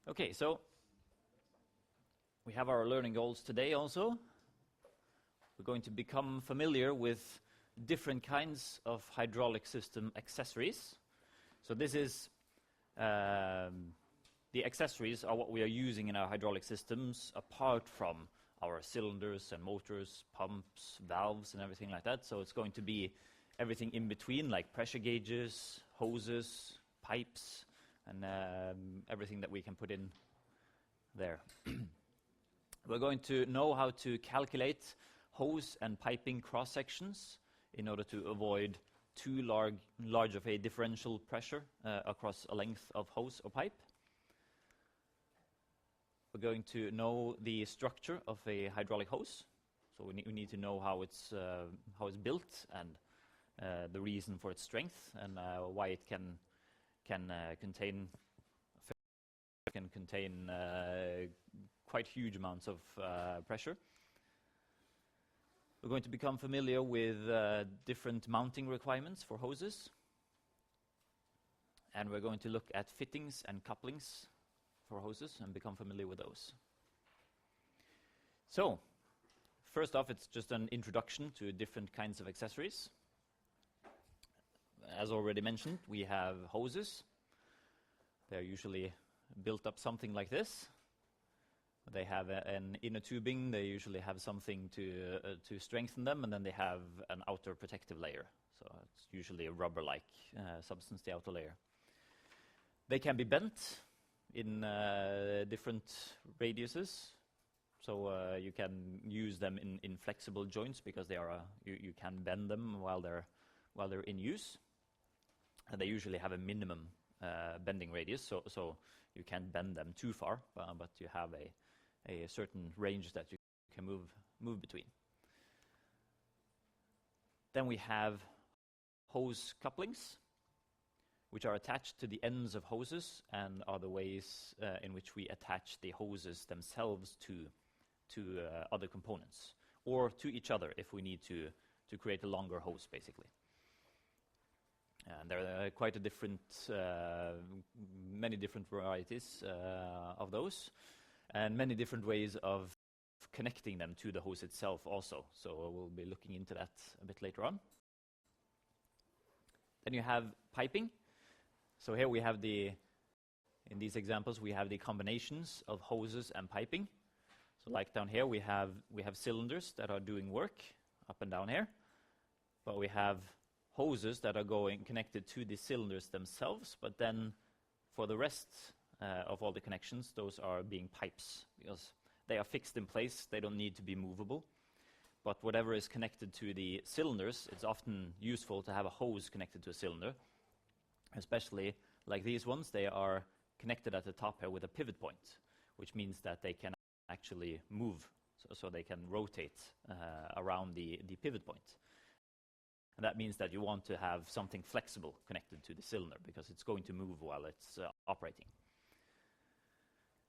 Okay, so we have our learning goals today also. We're going to become familiar with different kinds of hydraulic system accessories. So this is, the accessories are what we are using in our hydraulic systems apart from our cylinders and motors, pumps, valves and everything like that. So it's going to be everything in between, like pressure gauges, hoses, pipes, and everything that we can put in there. We're going to know how to calculate hose and piping cross-sections in order to avoid too large of a differential pressure across a length of hose or pipe. We're going to know the structure of a hydraulic hose. So we need to know how it's built and the reason for its strength and why it can contain quite huge amounts of pressure. We're going to become familiar with different mounting requirements for hoses. And we're going to look at fittings and couplings for hoses and become familiar with those. So, first off, it's just an introduction to different kinds of accessories. As already mentioned, we have hoses. They're usually built up something like this. They have an inner tubing. They usually have something to strengthen them, and then they have an outer protective layer. So it's usually a rubber-like substance, the outer layer. They can be bent in different radiuses. So you can use them in flexible joints because they are you can bend them while they're in use. And they usually have a minimum bending radius, so you can't bend them too far, but you have a certain range that you can move between. Then we have hose couplings, which are attached to the ends of hoses and are the ways in which we attach the hoses themselves to other components, or to each other if we need to create a longer hose, basically. And there are quite many different varieties of those, and many different ways of connecting them to the hose itself also. So we'll be looking into that a bit later on. Then you have piping. So here we have in these examples, we have the combinations of hoses and piping. So like down here, we have cylinders that are doing work up and down here, but we have hoses that are connected to the cylinders themselves, but then for the rest of all the connections, those are being pipes because they are fixed in place. They don't need to be movable. But whatever is connected to the cylinders, it's often useful to have a hose connected to a cylinder, especially like these ones. They are connected at the top here with a pivot point, which means that they can actually move, so they can rotate around the pivot point. And that means that you want to have something flexible connected to the cylinder because it's going to move while it's operating.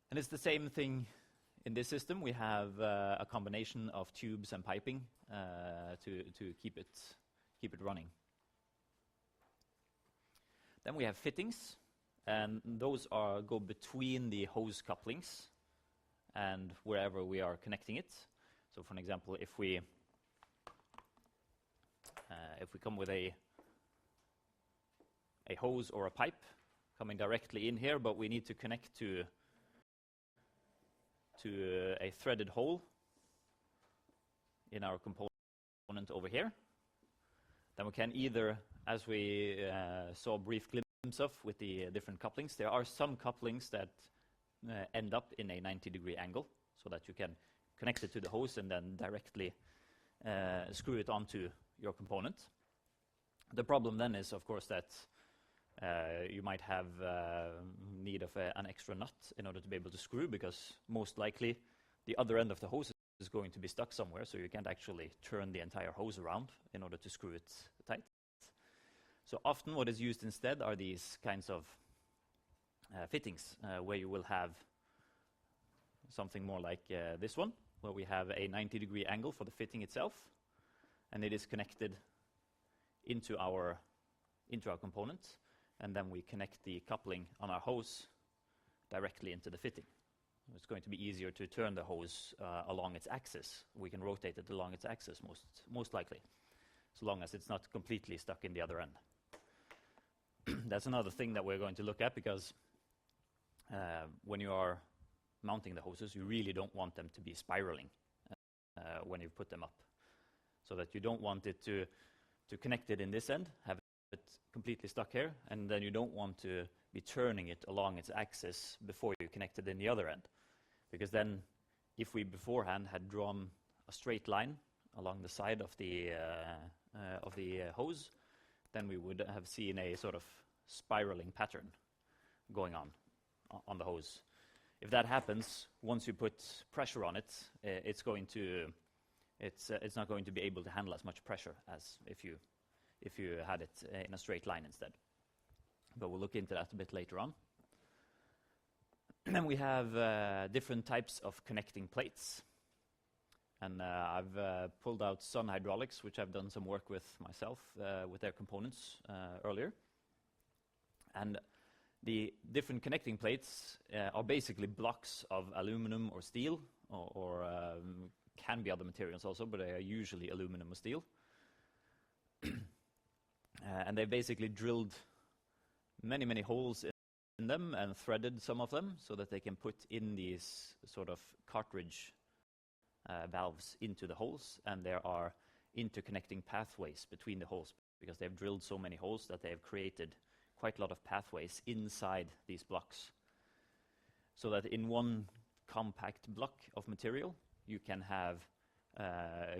And it's the same thing in this system. We have a combination of tubes and piping to keep it running. Then we have fittings, and those go between the hose couplings and wherever we are connecting it. So for an example, if we come with a hose or a pipe coming directly in here, but we need to connect to a threaded hole in our component over here, then we can either, as we saw a brief glimpse of with the different couplings, there are some couplings that end up in a 90-degree angle so that you can connect it to the hose and then directly screw it onto your component. The problem then is, of course, that you might have need of an extra nut in order to be able to screw, because most likely the other end of the hose is going to be stuck somewhere, so you can't actually turn the entire hose around in order to screw it tight. So often what is used instead are these kinds of fittings where you will have something more like this one, where we have a 90-degree angle for the fitting itself, and it is connected into our component, and then we connect the coupling on our hose directly into the fitting. It's going to be easier to turn the hose along its axis. We can rotate it along its axis most likely, so long as it's not completely stuck in the other end. That's another thing that we're going to look at, because when you are mounting the hoses, you really don't want them to be spiraling when you put them up. So that you don't want it to connect it in this end, have it completely stuck here, and then you don't want to be turning it along its axis before you connect it in the other end. Because then, if we beforehand had drawn a straight line along the side of the hose, then we would have seen a sort of spiraling pattern going on the hose. If that happens, once you put pressure on it, it's not going to be able to handle as much pressure as if you had it in a straight line instead. But we'll look into that a bit later on. And then we have different types of connecting plates. And I've pulled out Sun Hydraulics, which I've done some work with myself with their components earlier. And the different connecting plates are basically blocks of aluminum or steel, or can be other materials also, but they are usually aluminum or steel. And they basically drilled many holes in them and threaded some of them so that they can put in these sort of cartridge valves into the holes, and there are interconnecting pathways between the holes, because they've drilled so many holes that they have created quite a lot of pathways inside these blocks, so that in one compact block of material you can have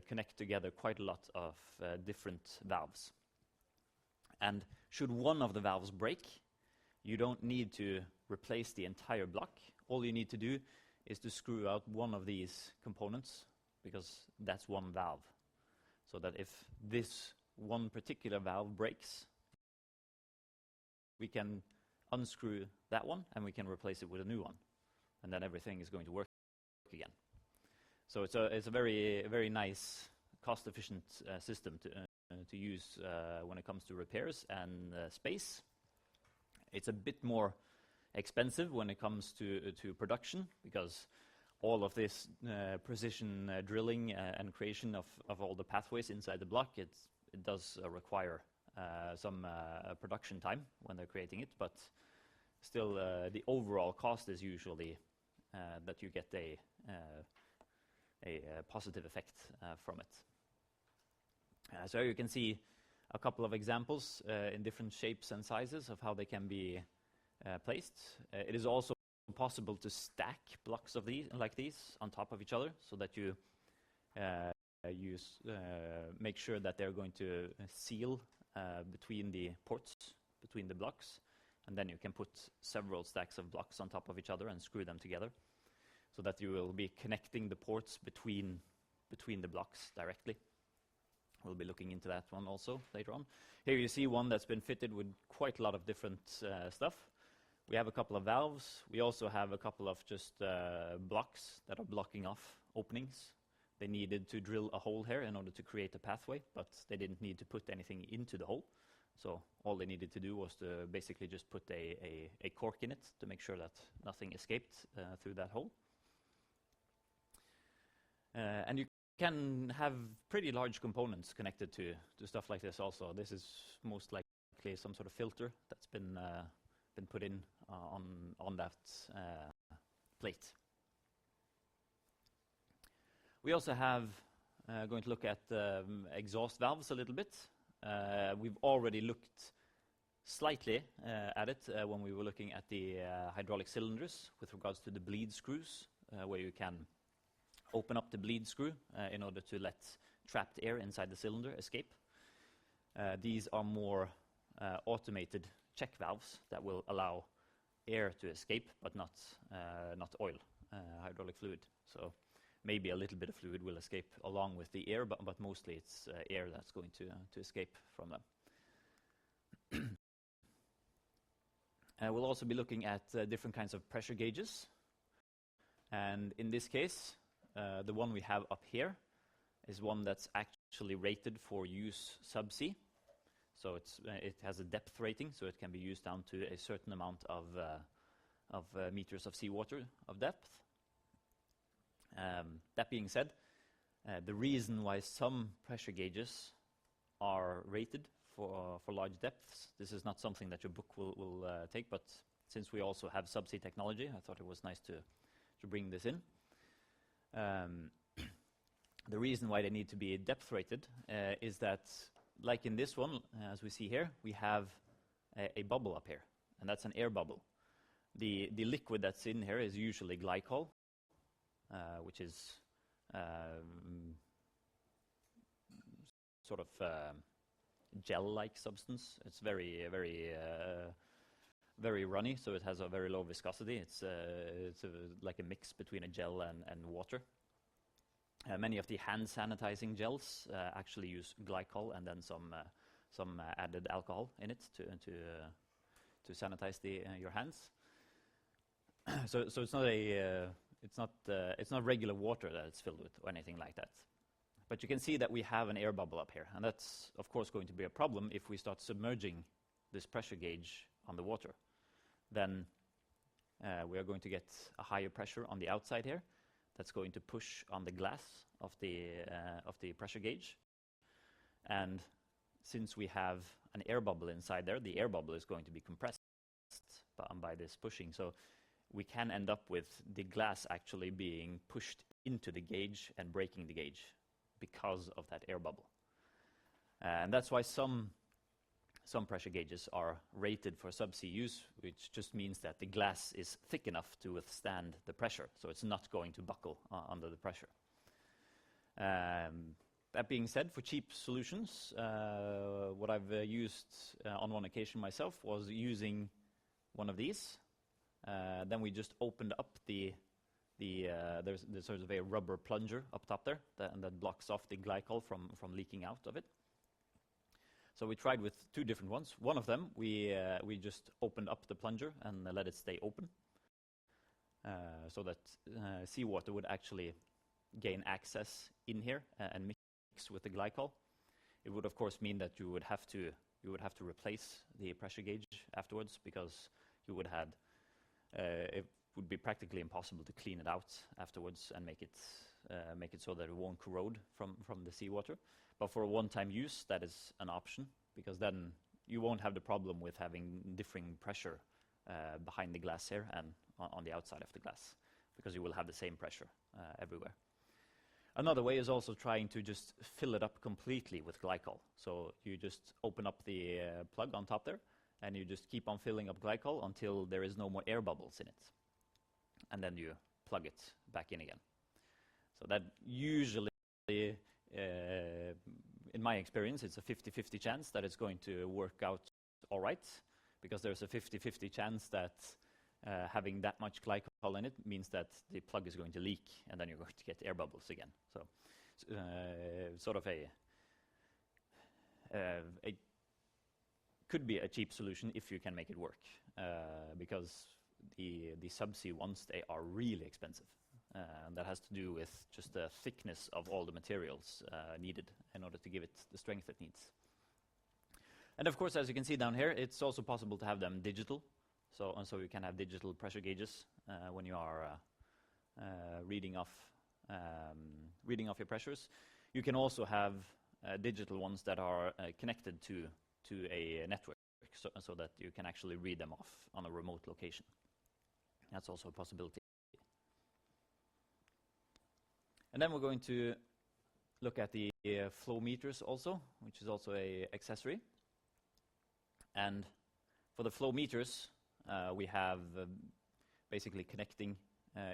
connect together quite a lot of different valves. And should one of the valves break, you don't need to replace the entire block. All you need to do is to screw out one of these components, because that's one valve. So that if this one particular valve breaks, we can unscrew that one and we can replace it with a new one, and then everything is going to work again. So it's a very nice, cost-efficient system to use when it comes to repairs and space. It's a bit more expensive when it comes to production, because all of this precision drilling and creation of all the pathways inside the block, it does require some production time when they're creating it, but still the overall cost is usually that you get a positive effect from it. So you can see a couple of examples in different shapes and sizes of how they can be placed. It is also possible to stack blocks of these like these on top of each other, so that you make sure that they're going to seal between the ports, between the blocks, and then you can put several stacks of blocks on top of each other and screw them together, so that you will be connecting the ports between the blocks directly. We'll be looking into that one also later on. Here you see one that's been fitted with quite a lot of different stuff. We have a couple of valves. We also have a couple of just blocks that are blocking off openings. They needed to drill a hole here in order to create a pathway, but they didn't need to put anything into the hole. So all they needed to do was to basically just put a cork in it to make sure that nothing escaped through that hole. And you can have pretty large components connected to stuff like this also. This is most likely some sort of filter that's been put in on that plate. We also have going to look at exhaust valves a little bit. We've already looked slightly at it when we were looking at the hydraulic cylinders with regards to the bleed screws, where you can open up the bleed screw in order to let trapped air inside the cylinder escape. These are more automated check valves that will allow air to escape, but not oil, hydraulic fluid. So maybe a little bit of fluid will escape along with the air, but mostly it's air that's going to escape from them. We'll also be looking at different kinds of pressure gauges. And in this case, the one we have up here is one that's actually rated for use subsea. So it has a depth rating, so it can be used down to a certain amount of meters of seawater of depth. That being said, the reason why some pressure gauges are rated for large depths, this is not something that your book will take, but since we also have subsea technology, I thought it was nice to bring this in. The reason why they need to be depth rated is that, like in this one, as we see here, we have a bubble up here, and that's an air bubble. The liquid that's in here is usually glycol, which is sort of gel-like substance. It's very runny, so it has a very low viscosity. It's like a mix between a gel and water. Many of the hand sanitizing gels actually use glycol and then some added alcohol in it to sanitize your hands. So it's not regular water that it's filled with or anything like that. But you can see that we have an air bubble up here, and that's of course going to be a problem if we start submerging this pressure gauge on the water. Then we are going to get a higher pressure on the outside here. That's going to push on the glass of the pressure gauge, and since we have an air bubble inside there, the air bubble is going to be compressed by this pushing. So we can end up with the glass actually being pushed into the gauge and breaking the gauge because of that air bubble. And that's why some pressure gauges are rated for subsea use, which just means that the glass is thick enough to withstand the pressure, so it's not going to buckle under the pressure. That being said, for cheap solutions, what I've used on one occasion myself was using one of these. Then we just opened up there's sort of a rubber plunger up top there that blocks off the glycol from leaking out of it. So we tried with two different ones. One of them, we just opened up the plunger and let it stay open, so that seawater would actually gain access in here and mix with the glycol. It would of course mean that you would have to replace the pressure gauge afterwards, because it would be practically impossible to clean it out afterwards and make it so that it won't corrode from the seawater. But for a one-time use, that is an option, because then you won't have the problem with having differing pressure behind the glass here and on the outside of the glass, because you will have the same pressure everywhere. Another way is also trying to just fill it up completely with glycol. So you just open up the plug on top there, and you just keep on filling up glycol until there is no more air bubbles in it. And then you plug it back in again. So that usually, in my experience, it's a 50-50 chance that it's going to work out all right, because there's a 50-50 chance that having that much glycol in it means that the plug is going to leak, and then you're going to get air bubbles again. So sort of a could be a cheap solution if you can make it work, because the subsea ones, they are really expensive. And that has to do with just the thickness of all the materials needed in order to give it the strength it needs. And of course, as you can see down here, it's also possible to have them digital. So you can have digital pressure gauges when you are reading off your pressures. You can also have digital ones that are connected to a network, so that you can actually read them off on a remote location. That's also a possibility. And then we're going to look at the flow meters also, which is also an accessory. And for the flow meters, we have basically connecting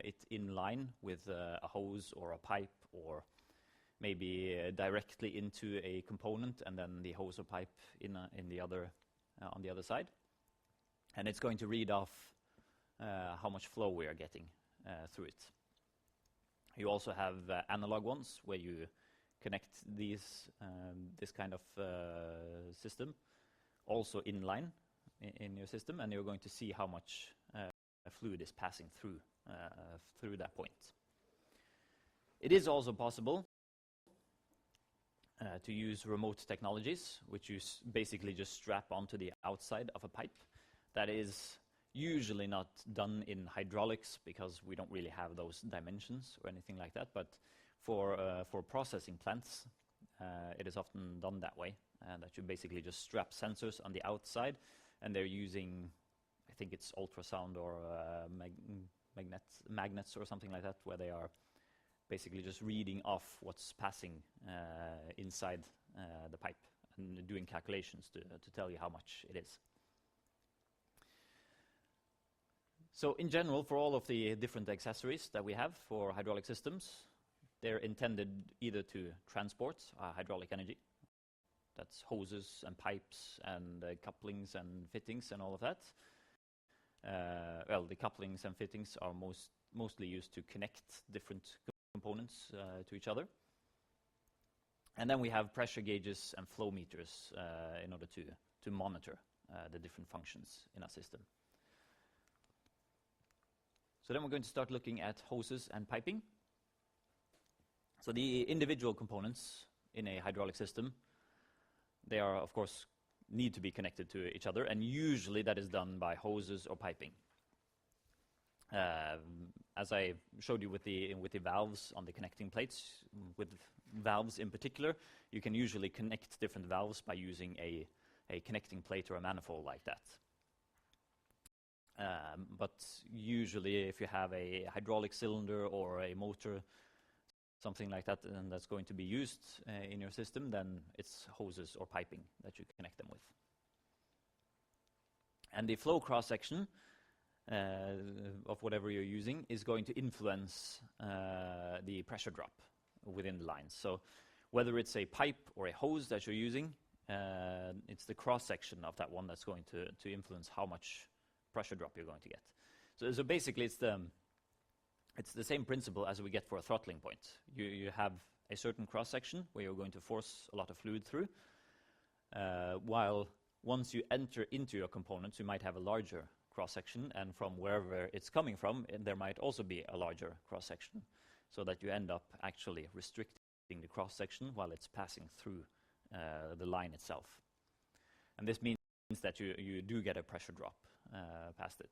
it in line with a hose or a pipe, or maybe directly into a component, and then the hose or pipe in the other on the other side. And it's going to read off how much flow we are getting through it. You also have analog ones where you connect this kind of system also in line in your system, and you're going to see how much fluid is passing through that point. It is also possible to use remote technologies, which you basically just strap onto the outside of a pipe. That is usually not done in hydraulics because we don't really have those dimensions or anything like that, but for processing plants, it is often done that way, that you basically just strap sensors on the outside, and they're using, I think it's ultrasound or magnets or something like that, where they are basically just reading off what's passing inside the pipe and doing calculations to tell you how much it is. So in general, for all of the different accessories that we have for hydraulic systems, they're intended either to transport hydraulic energy, that's hoses and pipes and couplings and fittings and all of that. Well, the couplings and fittings are mostly used to connect different components to each other. And then we have pressure gauges and flow meters in order to monitor the different functions in our system. So then we're going to start looking at hoses and piping. So the individual components in a hydraulic system, they are, of course, need to be connected to each other, and usually that is done by hoses or piping. As I showed you with the valves on the connecting plates, with valves in particular, you can usually connect different valves by using a connecting plate or a manifold like that. But usually if you have a hydraulic cylinder or a motor, something like that, and that's going to be used in your system, then it's hoses or piping that you connect them with. And the flow cross-section of whatever you're using is going to influence the pressure drop within the lines. So whether it's a pipe or a hose that you're using, it's the cross-section of that one that's going to influence how much pressure drop you're going to get. So basically it's the same principle as we get for a throttling point. You have a certain cross-section where you're going to force a lot of fluid through, while once you enter into your components, you might have a larger cross-section, and from wherever it's coming from, there might also be a larger cross-section, so that you end up actually restricting the cross-section while it's passing through the line itself. And this means that you do get a pressure drop past it.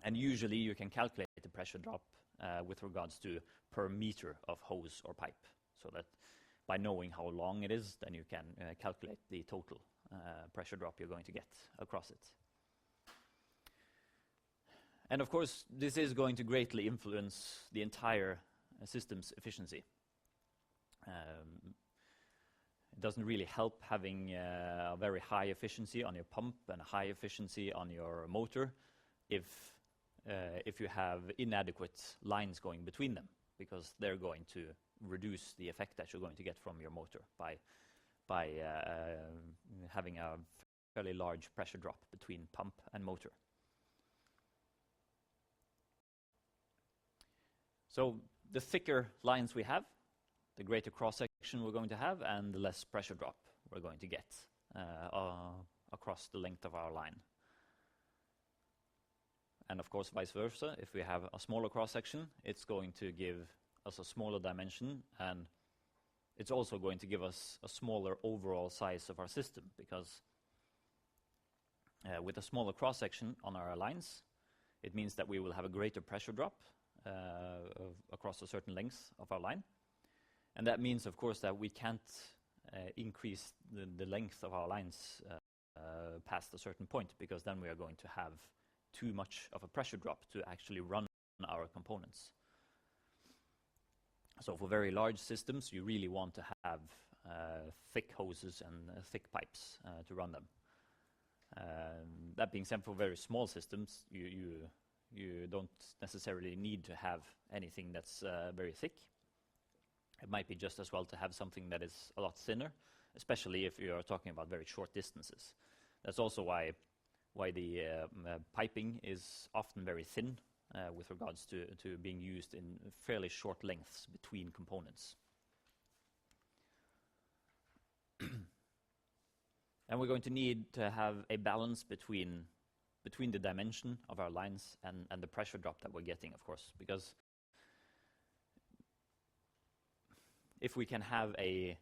And usually you can calculate the pressure drop with regards to per meter of hose or pipe, so that by knowing how long it is, then you can calculate the total pressure drop you're going to get across it. And of course, this is going to greatly influence the entire system's efficiency. It doesn't really help having a very high efficiency on your pump and a high efficiency on your motor if you have inadequate lines going between them, because they're going to reduce the effect that you're going to get from your motor by having a fairly large pressure drop between pump and motor. So the thicker lines we have, the greater cross-section we're going to have, and the less pressure drop we're going to get across the length of our line. And of course, vice versa, if we have a smaller cross-section, it's going to give us a smaller dimension, and it's also going to give us a smaller overall size of our system, because with a smaller cross-section on our lines, it means that we will have a greater pressure drop across a certain length of our line. And that means, of course, that we can't increase the length of our lines past a certain point, because then we are going to have too much of a pressure drop to actually run our components. So for very large systems, you really want to have thick hoses and thick pipes to run them. That being said, for very small systems, you don't necessarily need to have anything that's very thick. It might be just as well to have something that is a lot thinner, especially if you are talking about very short distances. That's also why the piping is often very thin with regards to being used in fairly short lengths between components. And we're going to need to have a balance between the dimension of our lines and the pressure drop that we're getting, of course, because if we can have a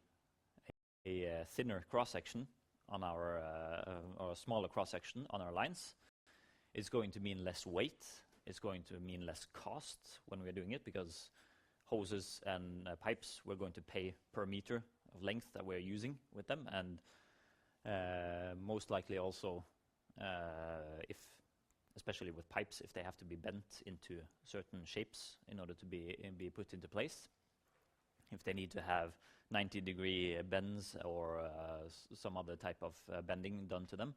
thinner cross-section on our or a smaller cross-section on our lines, It's going to mean less weight. It's going to mean less cost when we're doing it, because hoses and pipes, we're going to pay per meter of length that we're using with them, and most likely also, especially with pipes, if they have to be bent into certain shapes in order to be put into place. If they need to have 90-degree bends or some other type of bending done to them,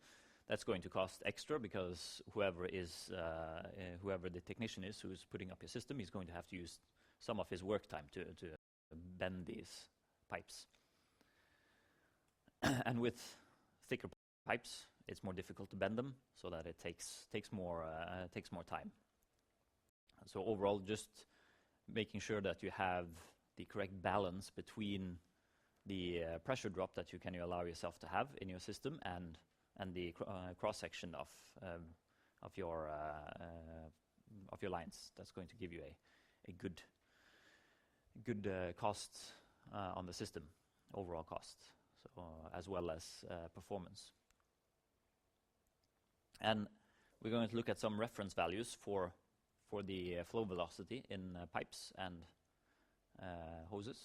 that's going to cost extra, because whoever the technician is who's putting up your system is going to have to use some of his work time to bend these pipes. And with thicker pipes, it's more difficult to bend them, so that it takes more time. So overall, just making sure that you have the correct balance between the pressure drop that you can allow yourself to have in your system and the cross section of your lines. That's going to give you a good cost on the system, overall cost, so as well as performance. And we're going to look at some reference values for the flow velocity in pipes and hoses.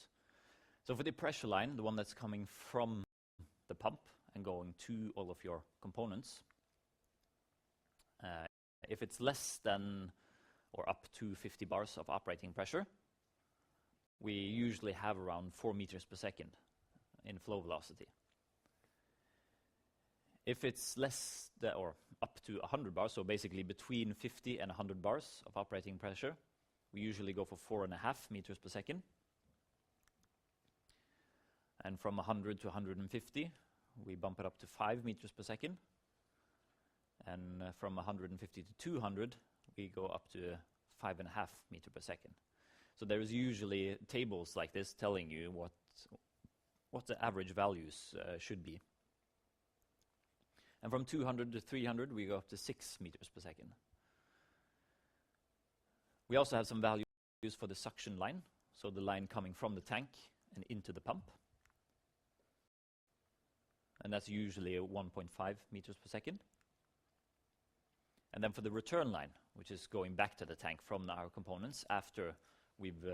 So for the pressure line, the one that's coming from the pump and going to all of your components, if it's less than or up to 50 bars of operating pressure, we usually have around 4 meters per second in flow velocity. If it's less or up to 100 bars, so basically between 50 and 100 bars of operating pressure, we usually go for 4.5 meters per second. And from 100 to 150, we bump it up to 5 meters per second. And from 150 to 200, we go up to 5.5 meters per second. So there is usually tables like this telling you what the average values should be. And from 200 to 300, we go up to 6 meters per second. We also have some values for the suction line, so the line coming from the tank and into the pump. And that's usually 1.5 meters per second. And then for the return line, which is going back to the tank from our components after we've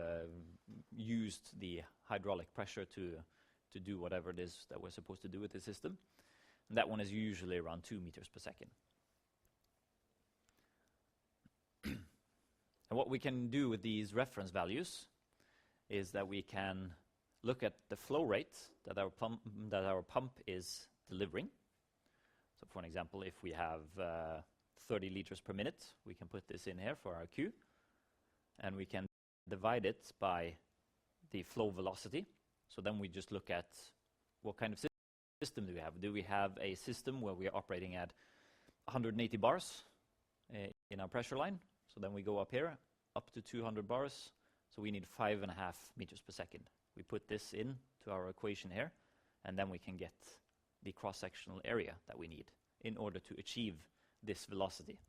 used the hydraulic pressure to do whatever it is that we're supposed to do with the system. And that one is usually around 2 meters per second. And what we can do with these reference values is that we can look at the flow rate that our pump is delivering. So for an example, if we have 30 liters per minute, we can put this in here for our Q, and we can divide it by the flow velocity. So then we just look at what kind of system do we have. Do we have a system where we are operating at 180 bars in our pressure line? So then we go up here, up to 200 bars. So we need 5.5 meters per second. We put this in to our equation here, and then we can get the cross-sectional area that we need in order to achieve this velocity.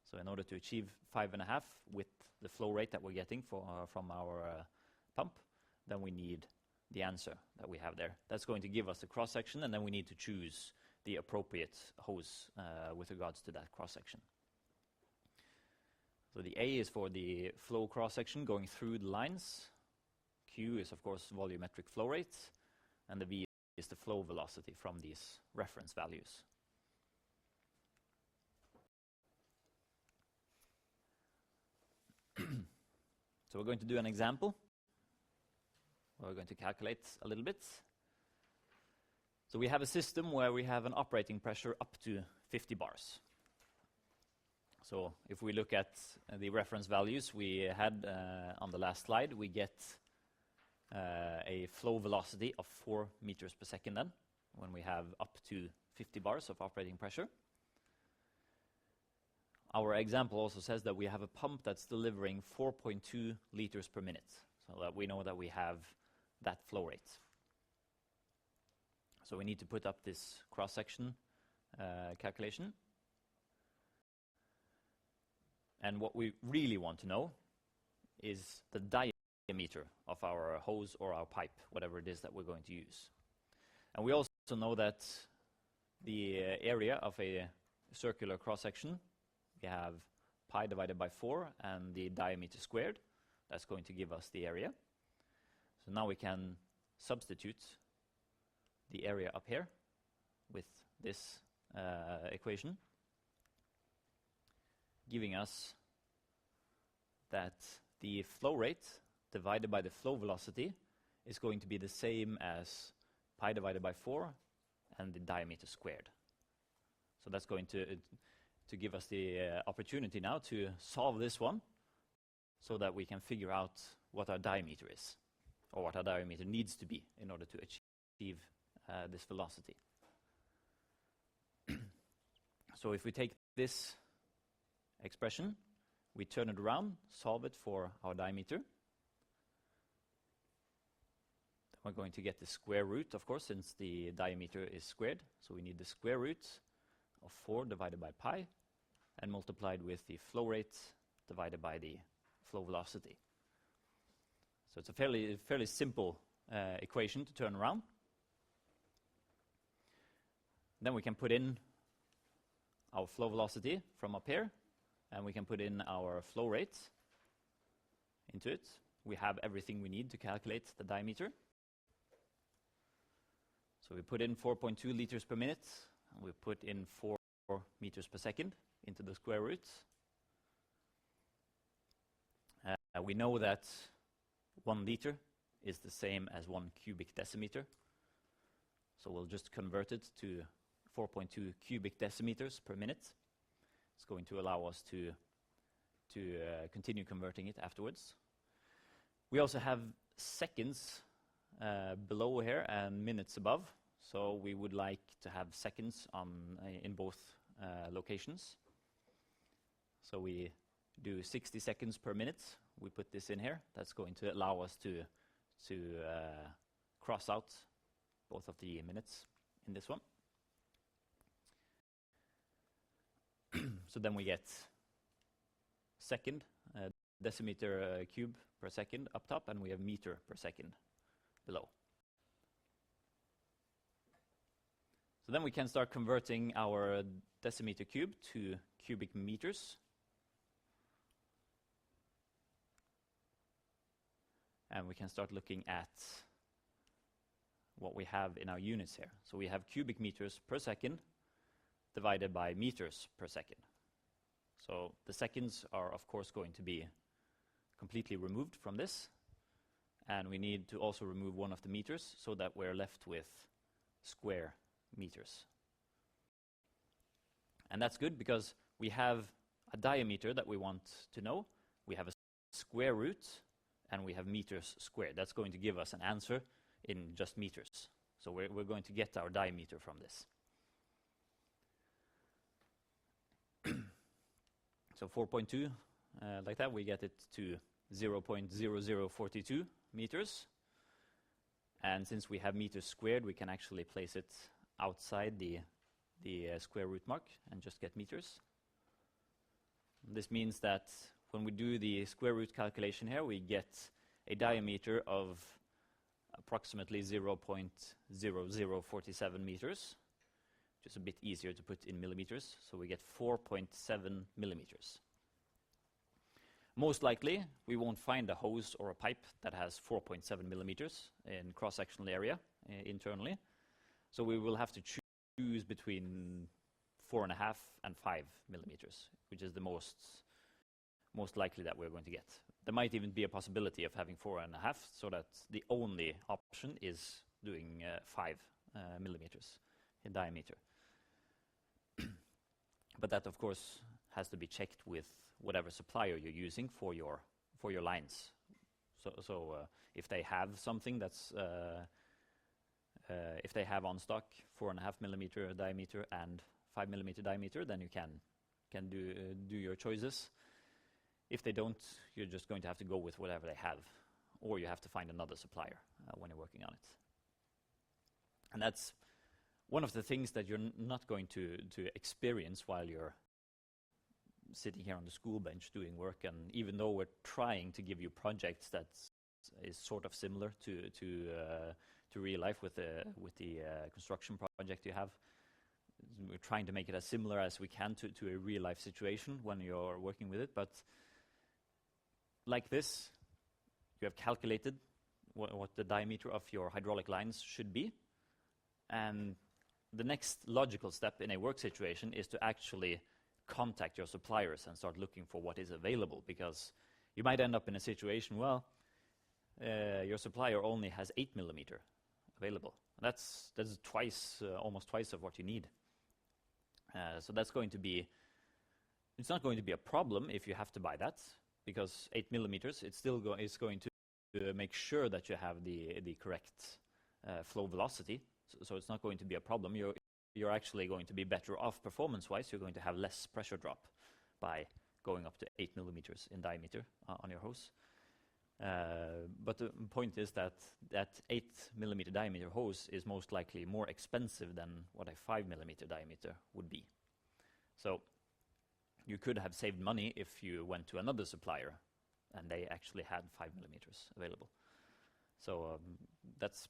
So in order to achieve 5.5 with the flow rate that we're getting from our pump, then we need the answer that we have there. That's going to give us the cross-section, and then we need to choose the appropriate hose with regards to that cross-section. So the A is for the flow cross-section going through the lines. Q is, of course, volumetric flow rate, and the V is the flow velocity from these reference values. So we're going to do an example. We're going to calculate a little bit. So we have a system where we have an operating pressure up to 50 bars. So if we look at the reference values we had on the last slide, we get a flow velocity of 4 meters per second then, when we have up to 50 bars of operating pressure. Our example also says that we have a pump that's delivering 4.2 liters per minute, so that we know that we have that flow rate. So we need to put up this cross-section calculation. And what we really want to know is the diameter of our hose or our pipe, whatever it is that we're going to use. And we also know that the area of a circular cross-section we have pi divided by 4 and the diameter squared. That's going to give us the area. So now we can substitute the area up here with this equation, giving us that the flow rate divided by the flow velocity is going to be the same as pi divided by 4 and the diameter squared. So that's going to give us the opportunity now to solve this one so that we can figure out what our diameter is, or what our diameter needs to be in order to achieve this velocity. So if we take this expression, we turn it around, solve it for our diameter. Then we're going to get the square root, of course, since the diameter is squared. So we need the square root of 4 divided by pi and multiplied with the flow rate divided by the flow velocity. So it's a fairly simple equation to turn around. Then we can put in our flow velocity from up here, and we can put in our flow rate into it. We have everything we need to calculate the diameter. So we put in 4.2 liters per minute, and we put in 4 meters per second into the square root. We know that 1 liter is the same as 1 cubic decimeter. So we'll just convert it to 4.2 cubic decimeters per minute. It's going to allow us to continue converting it afterwards. We also have seconds below here and minutes above. So we would like to have seconds in both locations. So we do 60 seconds per minute. We put this in here. That's going to allow us to cross out both of the minutes in this one. So then we get second, decimeter cube per second up top, and we have meter per second below. So then we can start converting our decimeter cube to cubic meters. And we can start looking at what we have in our units here. So we have cubic meters per second divided by meters per second. So the seconds are, of course, going to be completely removed from this. And we need to also remove one of the meters so that we're left with square meters. And that's good because we have a diameter that we want to know. We have a square root, and we have meters squared. That's going to give us an answer in just meters. So we're going to get our diameter from this. So 4.2, like that, we get it to 0.0042 meters. And since we have meters squared, we can actually place it outside the square root mark and just get meters. This means that when we do the square root calculation here, we get a diameter of approximately 0.0047 meters, which is a bit easier to put in millimeters. So we get 4.7 millimeters. Most likely, we won't find a hose or a pipe that has 4.7 millimeters in cross-sectional area internally. So we will have to choose between 4.5 and 5 millimeters, which is the most likely that we're going to get. There might even be a possibility of having 4.5, so that the only option is doing 5 millimeters in diameter. But that, of course, has to be checked with whatever supplier you're using for your lines. So if they have something that's if they have on stock 4.5 millimeter diameter and 5 millimeter diameter, then you can do your choices. If they don't, you're just going to have to go with whatever they have, or you have to find another supplier when you're working on it. And that's one of the things that you're not going to experience while you're sitting here on the school bench doing work. And even though we're trying to give you projects that is sort of similar to real life with the construction project you have, we're trying to make it as similar as we can to a real life situation when you're working with it. But like this, you have calculated what the diameter of your hydraulic lines should be. And the next logical step in a work situation is to actually contact your suppliers and start looking for what is available, because you might end up in a situation, well, your supplier only has 8 millimeter available. That's twice, almost twice of what you need. So that's going to be, it's not going to be a problem if you have to buy that, because 8 millimeters, it's still is going to make sure that you have the correct flow velocity. So it's not going to be a problem. You're actually going to be better off performance-wise. You're going to have less pressure drop by going up to 8 millimeters in diameter on your hose. But the point is that 8 millimeter diameter hose is most likely more expensive than what a 5 millimeter diameter would be. So you could have saved money if you went to another supplier and they actually had 5 millimeters available. So that's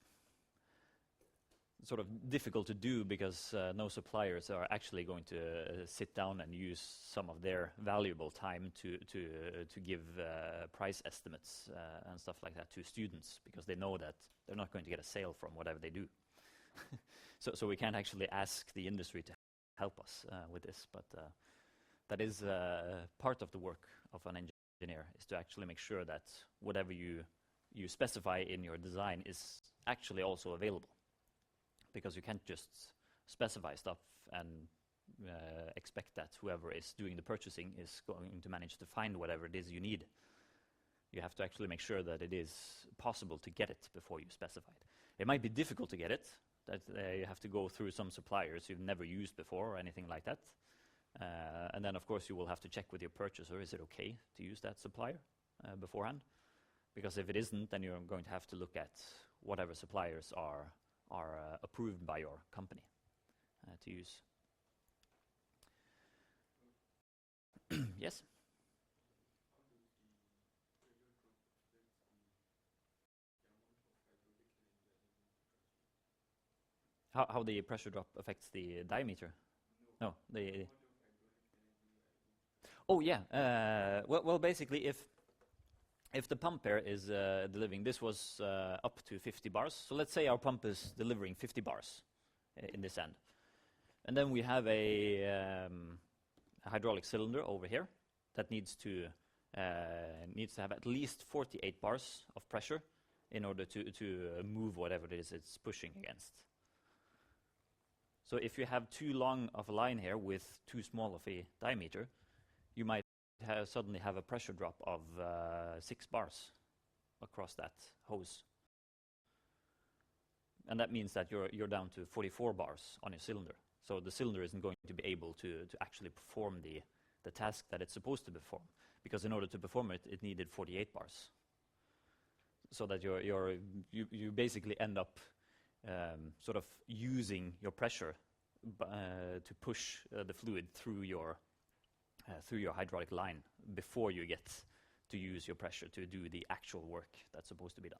sort of difficult to do, because no suppliers are actually going to sit down and use some of their valuable time to give price estimates and stuff like that to students, because they know that they're not going to get a sale from whatever they do. So we can't actually ask the industry to help us with this, but that is part of the work of an engineer, is to actually make sure that whatever you specify in your design is actually also available. Because you can't just specify stuff and expect that whoever is doing the purchasing is going to manage to find whatever it is you need. You have to actually make sure that it is possible to get it before you specify it. It might be difficult to get it, that you have to go through some suppliers you've never used before or anything like that. And then, of course, you will have to check with your purchaser, is it okay to use that supplier beforehand? Because if it isn't, then you're going to have to look at whatever suppliers are approved by your company to use. Yes? How the pressure drop affects the diameter? No, oh yeah. Well, basically, if the pump here is delivering, this was up to 50 bars. So let's say our pump is delivering 50 bars in this end. And then we have a hydraulic cylinder over here that needs to have at least 48 bars of pressure in order to move whatever it is it's pushing against. So if you have too long of a line here with too small of a diameter, you might suddenly have a pressure drop of 6 bars across that hose. And that means that you're down to 44 bars on your cylinder. So the cylinder isn't going to be able to actually perform the task that it's supposed to perform. Because in order to perform it, it needed 48 bars. So that you basically end up sort of using your pressure to push the fluid through your hydraulic line before you get to use your pressure to do the actual work that's supposed to be done.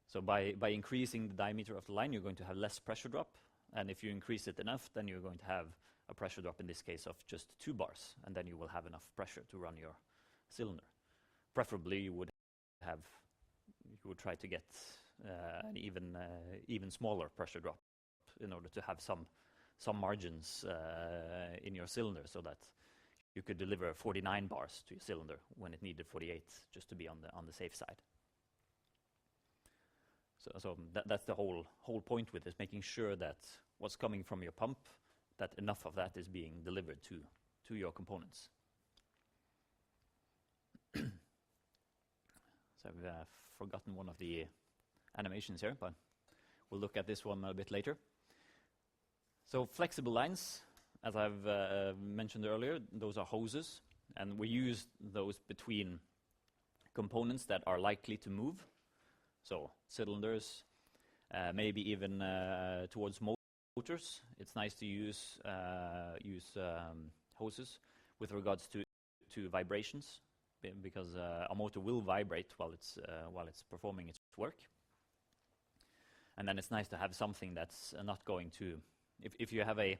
So by increasing the diameter of the line, you're going to have less pressure drop. And if you increase it enough, then you're going to have a pressure drop, in this case, of just 2 bars. And then you will have enough pressure to run your cylinder. Preferably, you would try to get an even smaller pressure drop in order to have some margins in your cylinder, so that you could deliver 49 bars to your cylinder when it needed 48, just to be on the safe side. So that's the whole point with this, making sure that what's coming from your pump, that enough of that is being delivered to your components. So I've forgotten one of the animations here, but we'll look at this one a bit later. So flexible lines, as I've mentioned earlier, those are hoses, and we use those between components that are likely to move. So cylinders, maybe even towards motors. It's nice to use hoses with regards to vibrations, because a motor will vibrate while it's performing its work. And then it's nice to have something that's not going to if you have a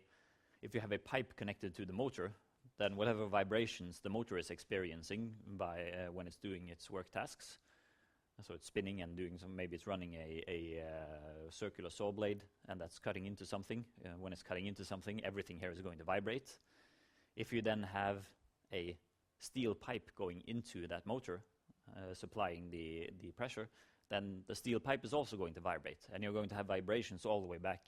pipe connected to the motor, then whatever vibrations the motor is experiencing by when it's doing its work tasks, so it's spinning and doing some, maybe it's running a circular saw blade, and that's cutting into something. When it's cutting into something, everything here is going to vibrate. If you then have a steel pipe going into that motor, supplying the pressure, then the steel pipe is also going to vibrate, and you're going to have vibrations all the way back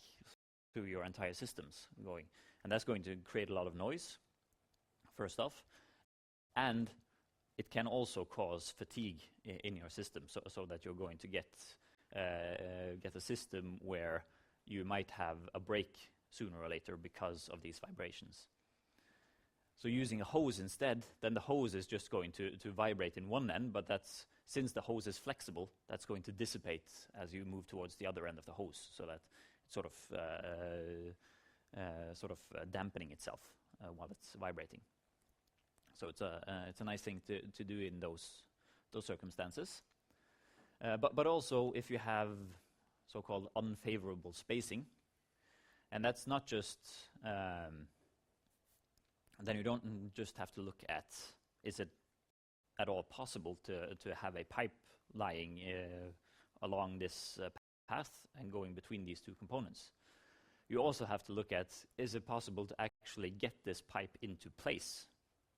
through your entire systems going. And that's going to create a lot of noise, first off, and it can also cause fatigue in your system, so that you're going to get a system where you might have a break sooner or later because of these vibrations. So using a hose instead, then the hose is just going to vibrate in one end, but that's, since the hose is flexible, that's going to dissipate as you move towards the other end of the hose, so that it's sort of dampening itself while it's vibrating. So it's a nice thing to do in those circumstances. But also if you have so-called unfavorable spacing, and that's not just then you don't just have to look at, is it at all possible to have a pipe lying along this path and going between these two components. You also have to look at, is it possible to actually get this pipe into place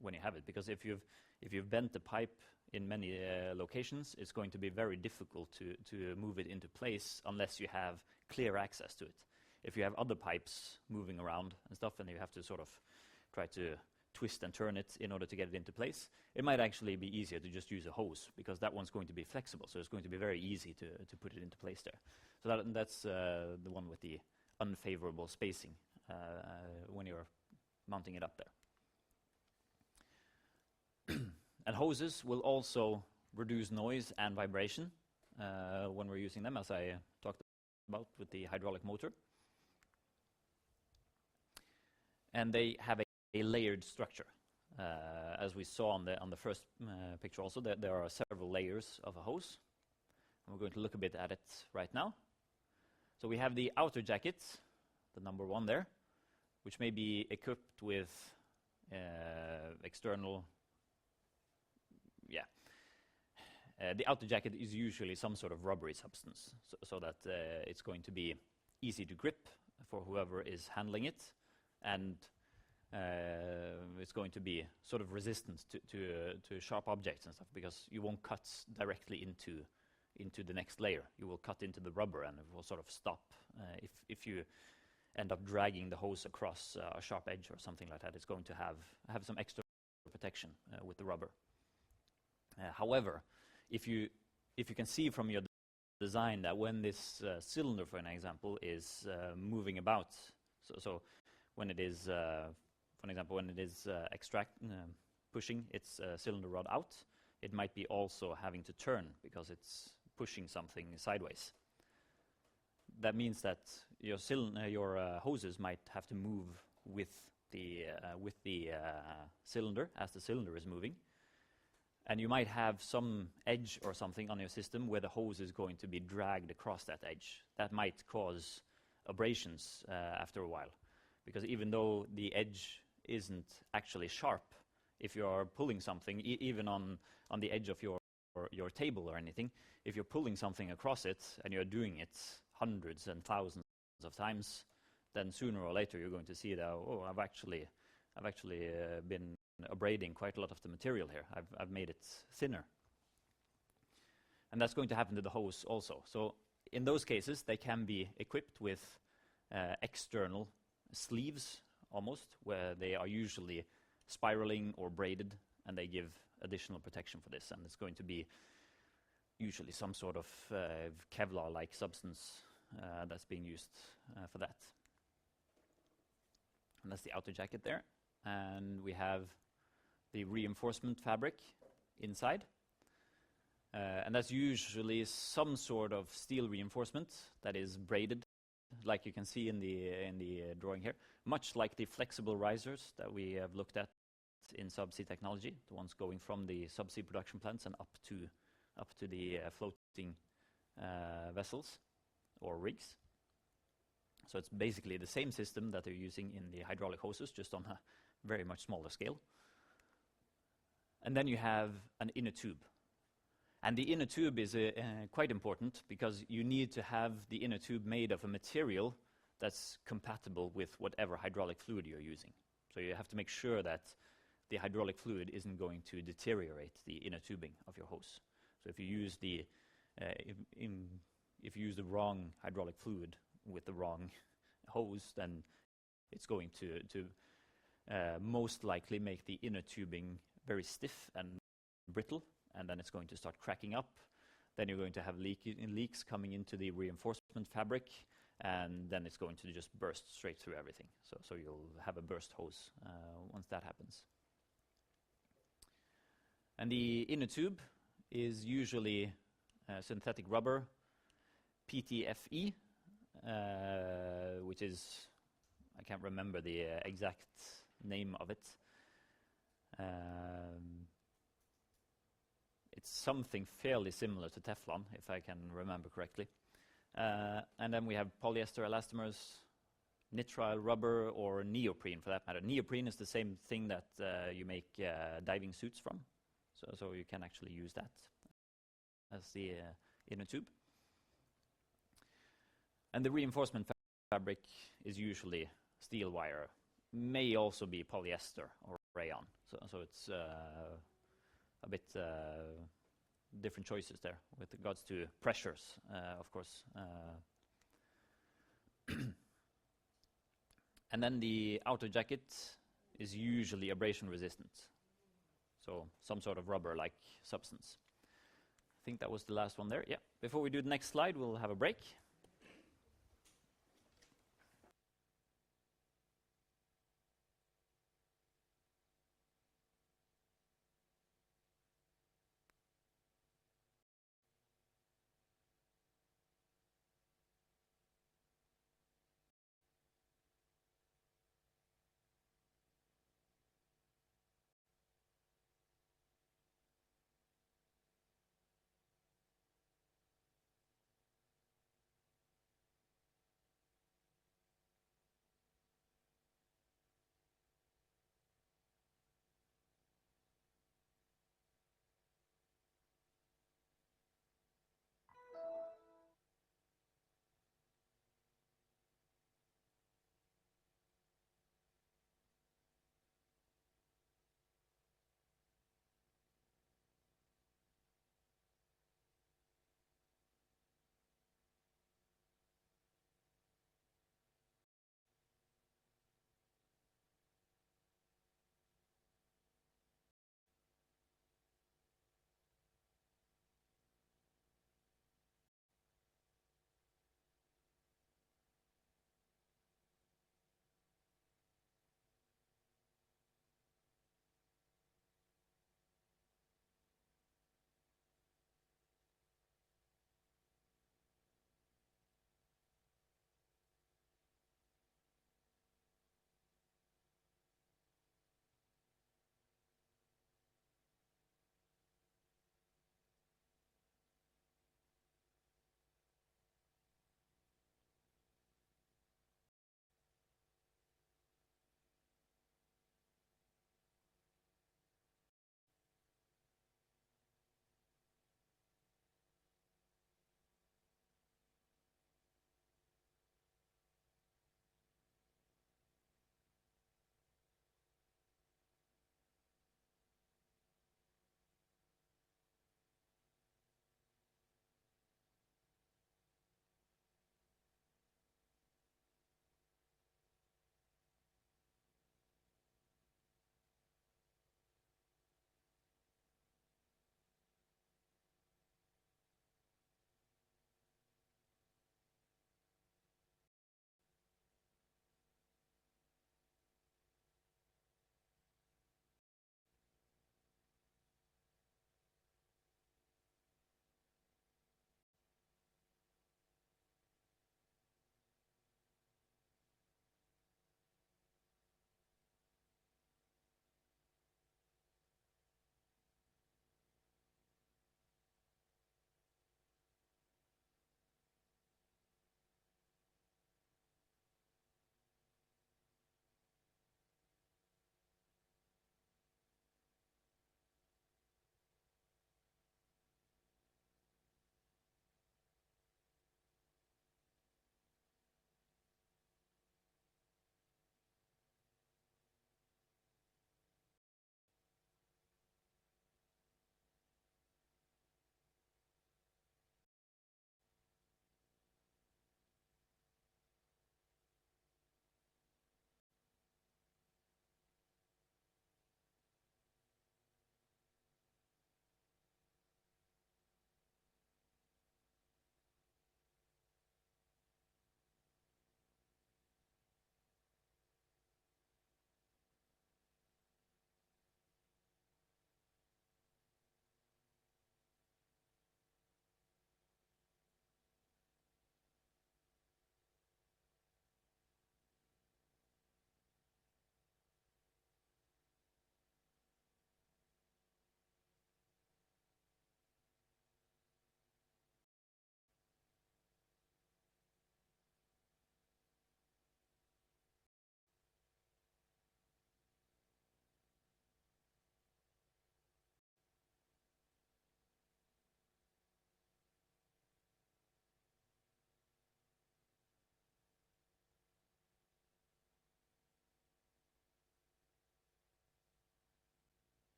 when you have it? Because if you've bent the pipe in many locations, it's going to be very difficult to move it into place unless you have clear access to it. If you have other pipes moving around and stuff, and you have to sort of try to twist and turn it in order to get it into place, it might actually be easier to just use a hose, because that one's going to be flexible, so it's going to be very easy to put it into place there. So that's the one with the unfavorable spacing when you're mounting it up there. And hoses will also reduce noise and vibration when we're using them, as I talked about with the hydraulic motor. And they have a layered structure. As we saw on the first picture also, there are several layers of a hose. And we're going to look a bit at it right now. So we have the outer jacket, the number 1 there, which may be equipped with external, the outer jacket is usually some sort of rubbery substance, so that it's going to be easy to grip for whoever is handling it, and it's going to be sort of resistant to sharp objects and stuff, because you won't cut directly into the next layer. You will cut into the rubber, and it will sort of stop if you end up dragging the hose across a sharp edge or something like that. It's going to have some extra protection with the rubber. However, if you can see from your design that when this cylinder, for an example, is moving about, so when it is, for example, when it is pushing its cylinder rod out, it might be also having to turn because it's pushing something sideways. That means that your hoses might have to move with the cylinder as the cylinder is moving. And you might have some edge or something on your system where the hose is going to be dragged across that edge. That might cause abrasions after a while. Because even though the edge isn't actually sharp, if you're pulling something, even on the edge of your table or anything, if you're pulling something across it and you're doing it hundreds and thousands of times, then sooner or later you're going to see that, oh, I've actually been abrading quite a lot of the material here. I've made it thinner. And that's going to happen to the hose also. So in those cases, they can be equipped with external sleeves almost, where they are usually spiraling or braided, and they give additional protection for this. And it's going to be usually some sort of Kevlar-like substance that's being used for that. And that's the outer jacket there. And we have the reinforcement fabric inside. And that's usually some sort of steel reinforcement that is braided, like you can see in the drawing here, much like the flexible risers that we have looked at in subsea technology, the ones going from the subsea production plants and up to the floating vessels or rigs. So it's basically the same system that they're using in the hydraulic hoses, just on a very much smaller scale. And then you have an inner tube. And the inner tube is quite important because you need to have the inner tube made of a material that's compatible with whatever hydraulic fluid you're using. So you have to make sure that the hydraulic fluid isn't going to deteriorate the inner tubing of your hose. So if you use if you use the wrong hydraulic fluid with the wrong hose, then it's going to most likely make the inner tubing very stiff and brittle, and then it's going to start cracking up. Then you're going to have leaks coming into the reinforcement fabric, and then it's going to just burst straight through everything. So you'll have a burst hose once that happens. And the inner tube is usually synthetic rubber, PTFE, which is, I can't remember the exact name of it. It's something fairly similar to Teflon, if I can remember correctly. And then we have polyester elastomers, nitrile rubber, or neoprene for that matter. Neoprene is the same thing that you make diving suits from. So you can actually use that as the inner tube. And the reinforcement fabric is usually steel wire, may also be polyester or rayon. So it's a bit different choices there with regards to pressures, of course. And then the outer jacket is usually abrasion resistant. So some sort of rubber-like substance. I think that was the last one there. Yeah. Before we do the next slide, we'll have a break.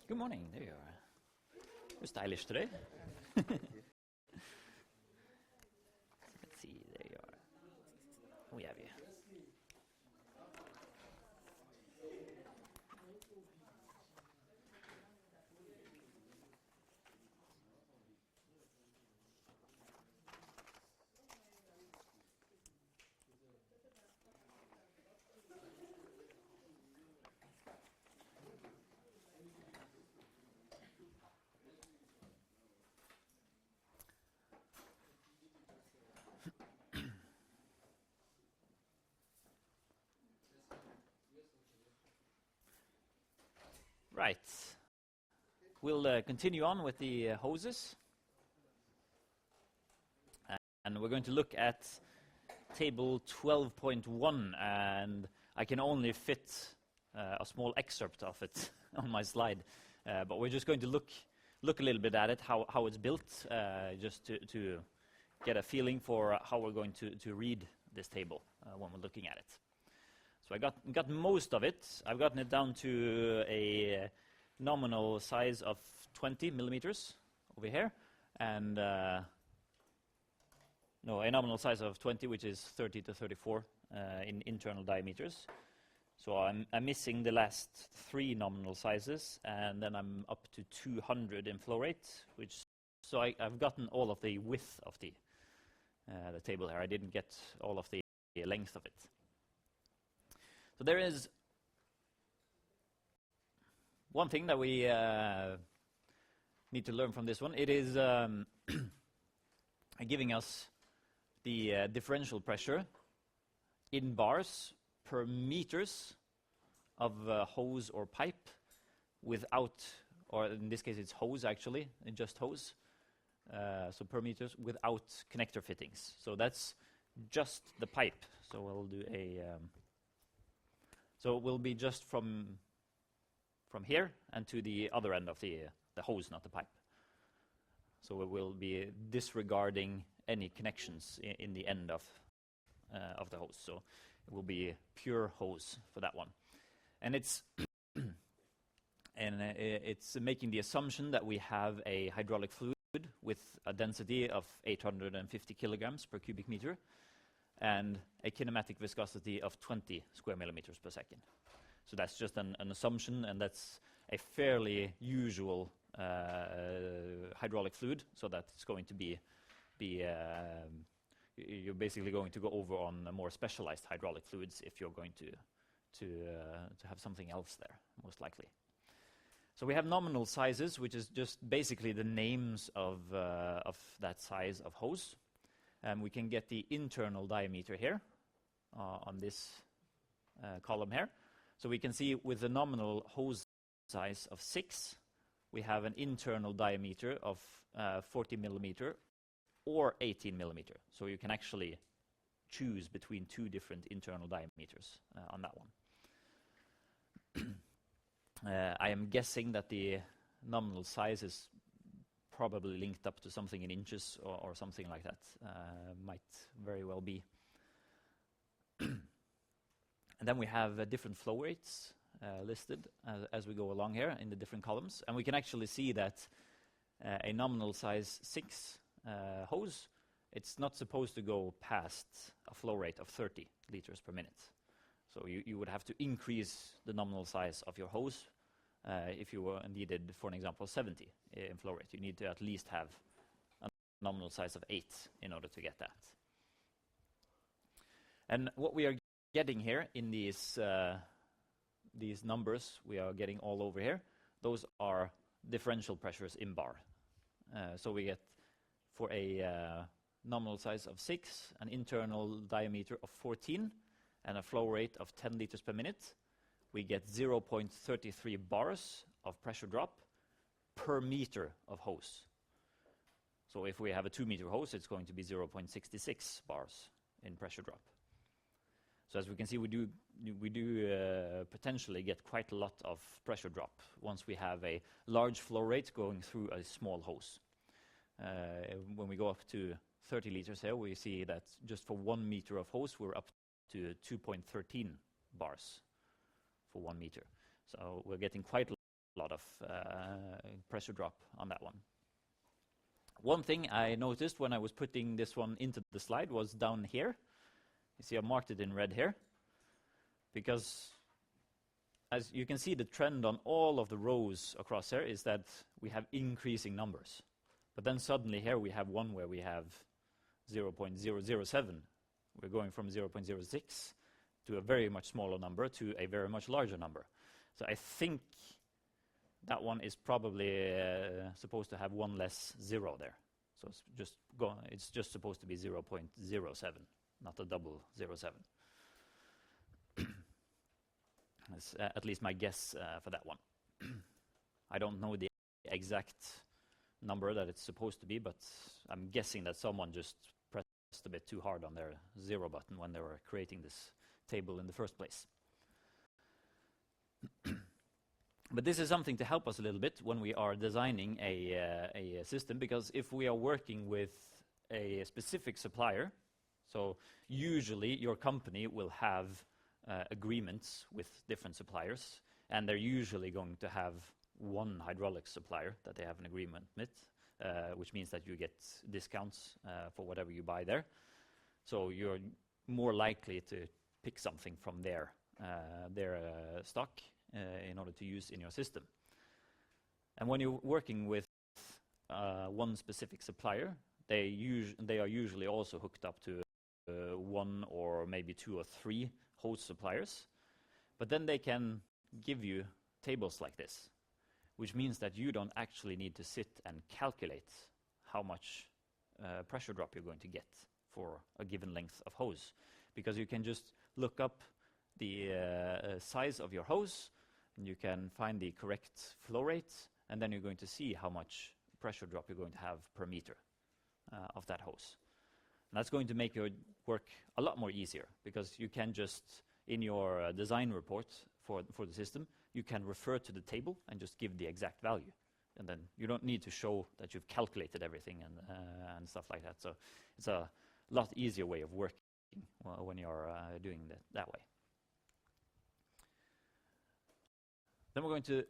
Good morning. There you are. You're stylish today. Let's see. There you are. We have you. Right. We'll continue on with the hoses. And we're going to look at table 12.1, and I can only fit a small excerpt of it on my slide. But we're just going to look a little bit at it, how it's built, just to get a feeling for how we're going to read this table when we're looking at it. So I got most of it. I've gotten it down to a nominal size of 20 millimeters over here, and a nominal size of 20, which is 30 to 34 in internal diameters. So I'm missing the last 3 nominal sizes, and then I'm up to 200 in flow rate, so I've gotten all of the width of the table here. I didn't get all of the length of it. So there is one thing that we need to learn from this one. It is giving us the differential pressure in bars per meters of hose or pipe without, or in this case it's hose actually, just hose, so per meters without connector fittings. So that's just the pipe. So we'll do a... So it will be just from here and to the other end of the hose, not the pipe. So it will be disregarding any connections in the end of the hose. So it will be pure hose for that one. And it's it's making the assumption that we have a hydraulic fluid with a density of 850 kilograms per cubic meter, and a kinematic viscosity of 20 square millimeters per second. So that's just an assumption, and that's a fairly usual hydraulic fluid, so that it's going to be you're basically going to go over on more specialized hydraulic fluids if you're going to have something else there, most likely. So we have nominal sizes, which is just basically the names of that size of hose. We can get the internal diameter here on this column here. So we can see with the nominal hose size of 6, we have an internal diameter of 40 millimeter or 18 millimeter. So you can actually choose between 2 different internal diameters on that one. I am guessing that the nominal size is probably linked up to something in inches or something like that. Might very well be. And then we have different flow rates listed as we go along here in the different columns. And we can actually see that a nominal size 6 hose, it's not supposed to go past a flow rate of 30 liters per minute. So you would have to increase the nominal size of your hose if you needed, for an example, 70 in flow rate. You need to at least have a nominal size of 8 in order to get that. And what we are getting here in these numbers we are getting all over here, those are differential pressures in bar. So we get, for a nominal size of 6, an internal diameter of 14, and a flow rate of 10 liters per minute, we get 0.33 bars of pressure drop per meter of hose. So if we have a 2-meter hose, it's going to be 0.66 bars in pressure drop. So as we can see, we do potentially get quite a lot of pressure drop once we have a large flow rate going through a small hose. When we go up to 30 liters here, we see that just for 1 meter of hose, we're up to 2.13 bars for 1 meter. So we're getting quite a lot of pressure drop on that one. One thing I noticed when I was putting this one into the slide was down here. You see I marked it in red here, because as you can see, the trend on all of the rows across here is that we have increasing numbers. But then suddenly here we have one where we have 0.007. We're going from 0.06 to a very much smaller number to a very much larger number. So I think that one is probably supposed to have one less zero there. So it's just supposed to be 0.07, not a double 07. That's at least my guess for that one. I don't know the exact number that it's supposed to be, but I'm guessing that someone just pressed a bit too hard on their 0 button when they were creating this table in the first place. But this is something to help us a little bit when we are designing a system, because if we are working with a specific supplier, so usually your company will have agreements with different suppliers, and they're usually going to have one hydraulic supplier that they have an agreement with, which means that you get discounts for whatever you buy there. So you're more likely to pick something from their stock in order to use in your system. And when you're working with one specific supplier, they are usually also hooked up to one or maybe 2 or 3 host suppliers. But then they can give you tables like this, which means that you don't actually need to sit and calculate how much pressure drop you're going to get for a given length of hose, because you can just look up the size of your hose, and you can find the correct flow rate, and then you're going to see how much pressure drop you're going to have per meter of that hose. And that's going to make your work a lot more easier, because you can just, in your design report for the system, you can refer to the table and just give the exact value. And then you don't need to show that you've calculated everything and stuff like that. So it's a lot easier way of working when you're doing that way. Then we're going to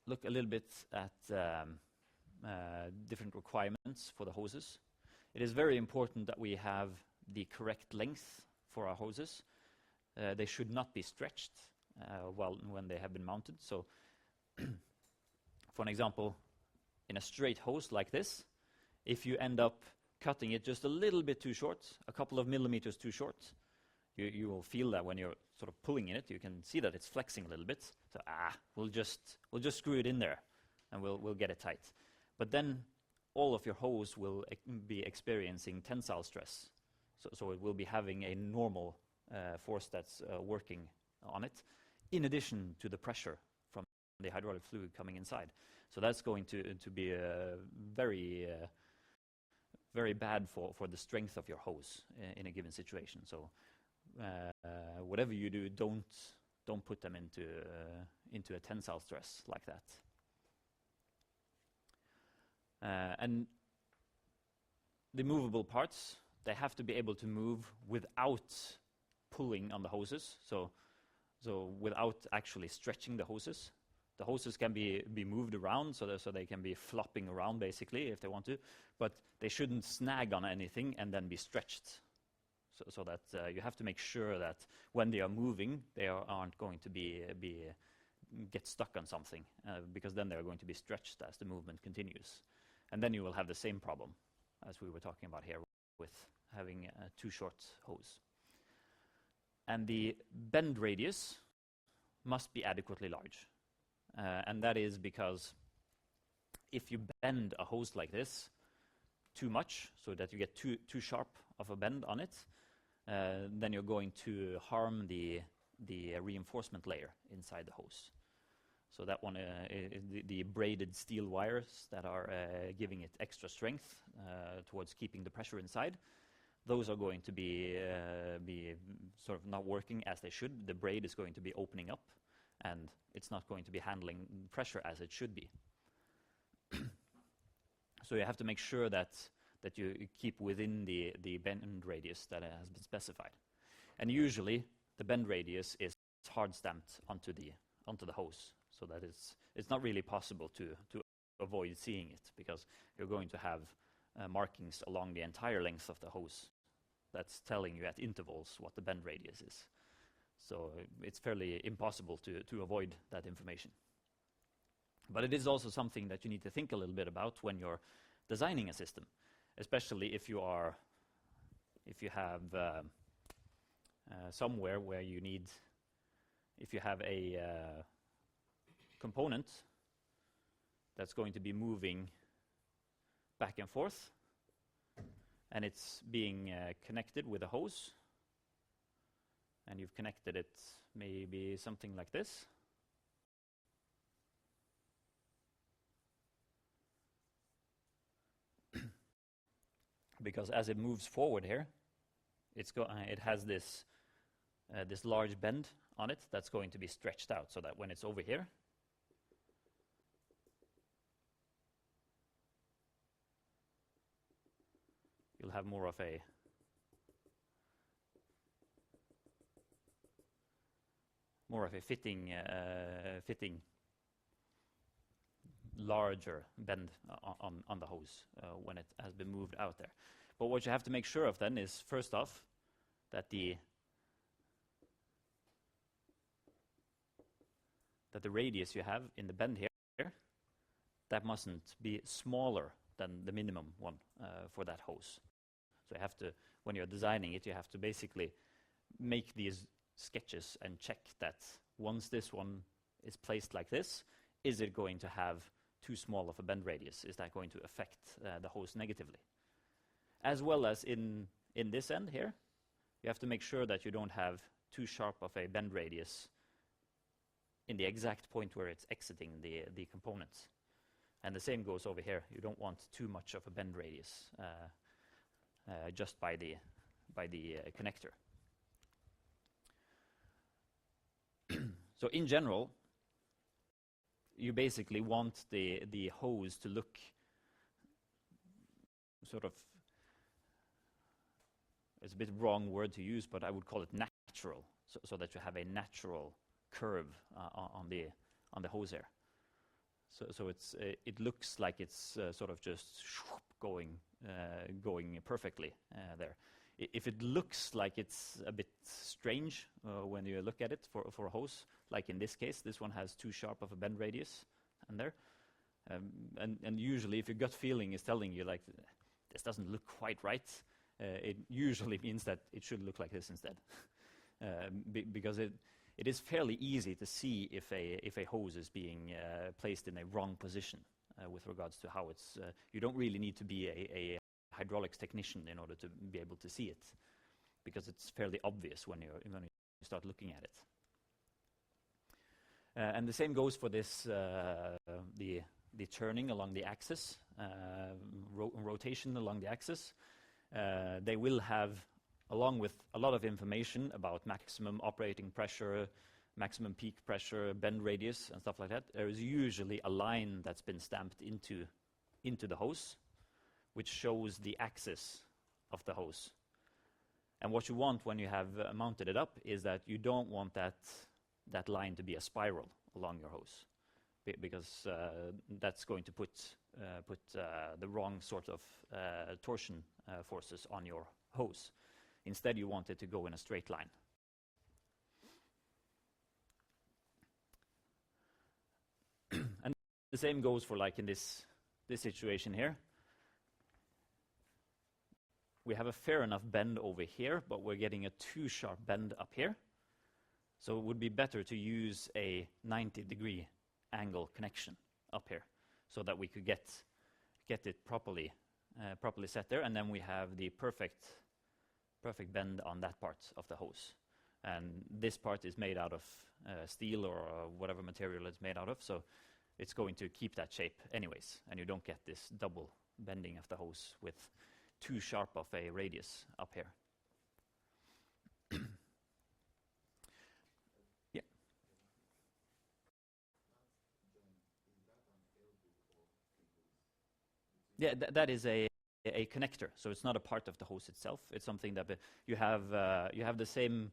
look a little bit at different requirements for the hoses. It is very important that we have the correct length for our hoses. They should not be stretched when they have been mounted. So for an example, in a straight hose like this, if you end up cutting it just a little bit too short, a couple of millimeters too short, you will feel that when you're sort of pulling in it, you can see that it's flexing a little bit. So we'll just screw it in there, and we'll get it tight. But then all of your hose will be experiencing tensile stress, so it will be having a normal force that's working on it, in addition to the pressure from the hydraulic fluid coming inside. So that's going to be very very bad for the strength of your hose in a given situation. So whatever you do, don't put them into a tensile stress like that. And the movable parts, they have to be able to move without pulling on the hoses, so without actually stretching the hoses. The hoses can be moved around so they can be flopping around basically if they want to, but they shouldn't snag on anything and then be stretched. So that you have to make sure that when they are moving, they aren't going to get stuck on something, because then they're going to be stretched as the movement continues. And then you will have the same problem as we were talking about here with having a too short hose. And the bend radius must be adequately large. And that is because if you bend a hose like this too much, so that you get too sharp of a bend on it, then you're going to harm the reinforcement layer inside the hose. So that one, the braided steel wires that are giving it extra strength towards keeping the pressure inside, those are going to be sort of not working as they should. The braid is going to be opening up, and it's not going to be handling pressure as it should be. So you have to make sure that you keep within the bend radius that has been specified. And usually the bend radius is hard stamped onto the hose, so that it's not really possible to avoid seeing it, because you're going to have markings along the entire length of the hose that's telling you at intervals what the bend radius is. So it's fairly impossible to avoid that information. But it is also something that you need to think a little bit about when you're designing a system, especially if you have somewhere where you need, if you have a component that's going to be moving back and forth, and it's being connected with a hose, and you've connected it maybe something like this. Because as it moves forward here, it has this large bend on it that's going to be stretched out, so that when it's over here, you'll have more of a fitting larger bend on the hose when it has been moved out there. But what you have to make sure of then is, first off, that the radius you have in the bend here, that mustn't be smaller than the minimum one for that hose. So you have to, when you're designing it, you have to basically make these sketches and check that once this one is placed like this, is it going to have too small of a bend radius? Is that going to affect the hose negatively? As well as in this end here, you have to make sure that you don't have too sharp of a bend radius in the exact point where it's exiting the components. And the same goes over here. You don't want too much of a bend radius just by the connector. So in general, you basically want the hose to look sort of, it's a bit wrong word to use, but I would call it natural, so that you have a natural curve on the hose there. So it looks like it's sort of just going perfectly there. If it looks like it's a bit strange when you look at it for a hose, like in this case, this one has too sharp of a bend radius and there. And usually if your gut feeling is telling you like, this doesn't look quite right, it usually means that it should look like this instead. Because it is fairly easy to see if a hose is being placed in a wrong position with regards to how it's, you don't really need to be a hydraulics technician in order to be able to see it, because it's fairly obvious when you start looking at it. And the same goes for this, the turning along the axis, rotation along the axis. They will have, along with a lot of information about maximum operating pressure, maximum peak pressure, bend radius, and stuff like that, there is usually a line that's been stamped into the hose, which shows the axis of the hose. And what you want when you have mounted it up is that you don't want that line to be a spiral along your hose, because that's going to put the wrong sort of torsion forces on your hose. Instead, you want it to go in a straight line. And the same goes for like in this situation here. We have a fair enough bend over here, but we're getting a too sharp bend up here. So it would be better to use a 90-degree angle connection up here, so that we could get it properly set there, and then we have the perfect bend on that part of the hose. And this part is made out of steel or whatever material it's made out of, so it's going to keep that shape anyways, and you don't get this double bending of the hose with too sharp of a radius up here. Yeah. Yeah, that is a connector, so it's not a part of the hose itself. It's something that you have the same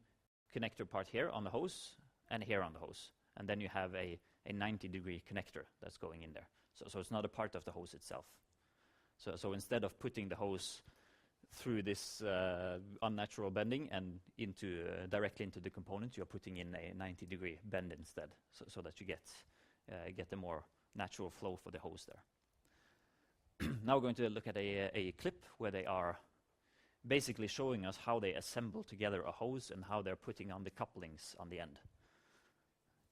connector part here on the hose and here on the hose, and then you have a a 90-degree connector that's going in there. So it's not a part of the hose itself. So instead of putting the hose through this unnatural bending and directly into the component, you're putting in a 90-degree bend instead, so that you get a more natural flow for the hose there. Now we're going to look at a clip where they are basically showing us how they assemble together a hose and how they're putting on the couplings on the end,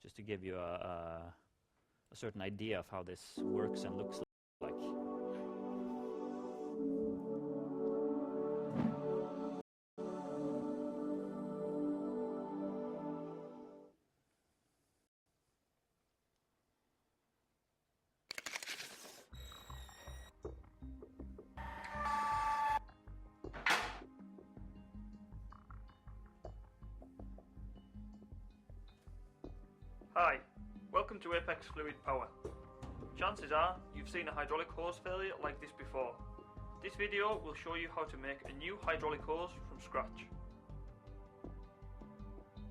just to give you a certain idea of how this works and looks like. Hi, welcome to Apex Fluid Power. Chances are you've seen a hydraulic hose failure like this before. This video will show you how to make a new hydraulic hose from scratch.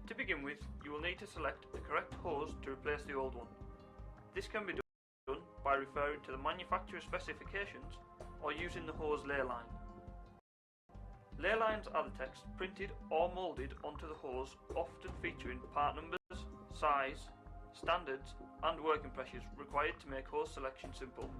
To begin with, you will need to select the correct hose to replace the old one. This can be done by referring to the manufacturer's specifications or using the hose lay line. Lay lines are the text printed or moulded onto the hose, often featuring part numbers, size, standards and working pressures required to make hose selection simple.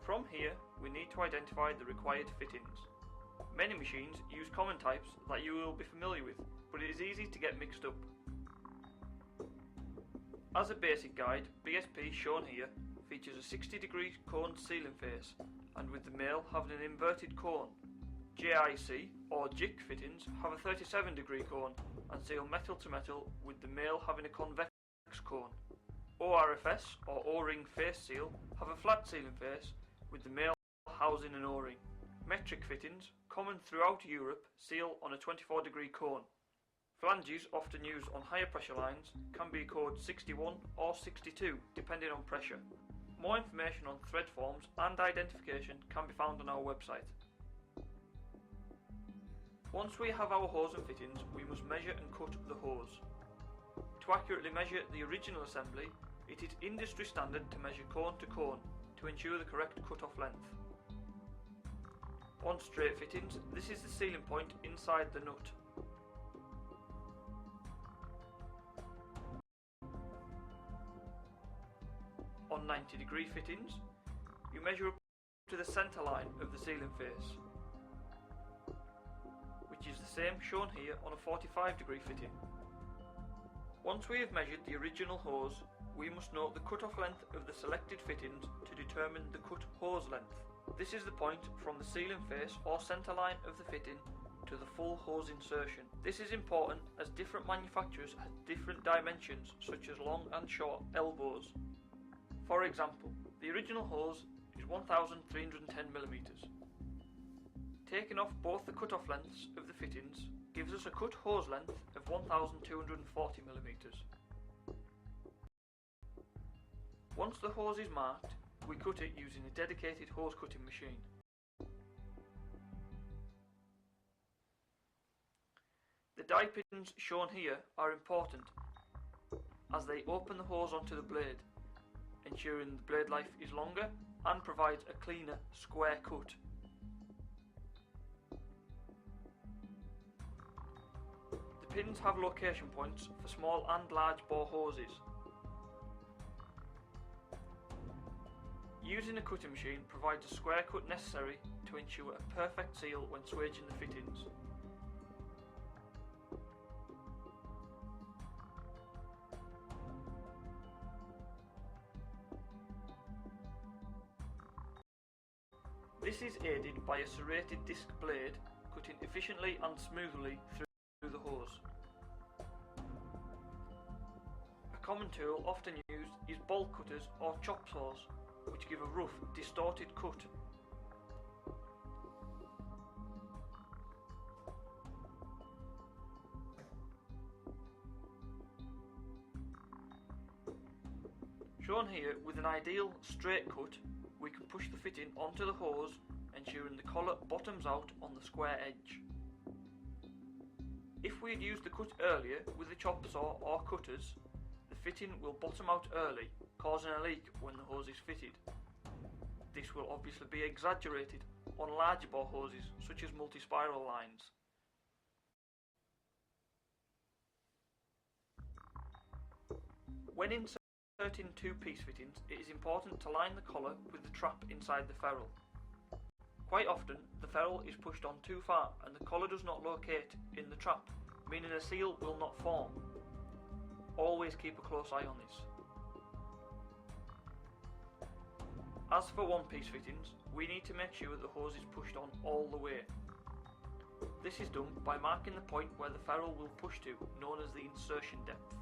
From here we need to identify the required fittings. Many machines use common types that you will be familiar with, but it is easy to get mixed up. As a basic guide, BSP shown here features a 60-degree cone sealing face, and with the male having an inverted cone. JIC or JIC fittings have a 37-degree cone and seal metal to metal, with the male having a convex cone. ORFS or O-ring face seal have a flat sealing face, with the male housing an O-ring. Metric fittings, common throughout Europe, seal on a 24-degree cone. Flanges, often used on higher pressure lines, can be code 61 or 62 depending on pressure. More information on thread forms and identification can be found on our website. Once we have our hose and fittings, we must measure and cut the hose. To accurately measure the original assembly, it is industry standard to measure cone to cone to ensure the correct cut-off length. On straight fittings, this is the sealing point inside the nut. On 90-degree fittings, you measure up to the centre line of the sealing face, which is the same shown here on a 45-degree fitting. Once we have measured the original hose, we must note the cut-off length of the selected fittings to determine the cut hose length. This is the point from the sealing face or centre line of the fitting to the full hose insertion. This is important as different manufacturers have different dimensions, such as long and short elbows. For example, the original hose is 1310mm. Taking off both the cut-off lengths of the fittings gives us a cut hose length of 1240mm. Once the hose is marked, we cut it using a dedicated hose cutting machine. The die pins shown here are important as they open the hose onto the blade, ensuring the blade life is longer and provides a cleaner square cut. The pins have location points for small and large bore hoses. Using a cutting machine provides a square cut necessary to ensure a perfect seal when swaging the fittings. This is aided by a serrated disc blade cutting efficiently and smoothly through the hose. A common tool often used is bolt cutters or chop saws, which give a rough, distorted cut. Shown here with an ideal straight cut, we can push the fitting onto the hose, ensuring the collar bottoms out on the square edge. If we had used the cut earlier with the chop saw or cutters, the fitting will bottom out early, causing a leak when the hose is fitted. This will obviously be exaggerated on larger bore hoses such as multi-spiral lines. When inserting two-piece fittings, it is important to line the collar with the trap inside the ferrule. Quite often, the ferrule is pushed on too far and the collar does not locate in the trap, meaning a seal will not form. Always keep a close eye on this. As for one-piece fittings, we need to make sure the hose is pushed on all the way. This is done by marking the point where the ferrule will push to, known as the insertion depth.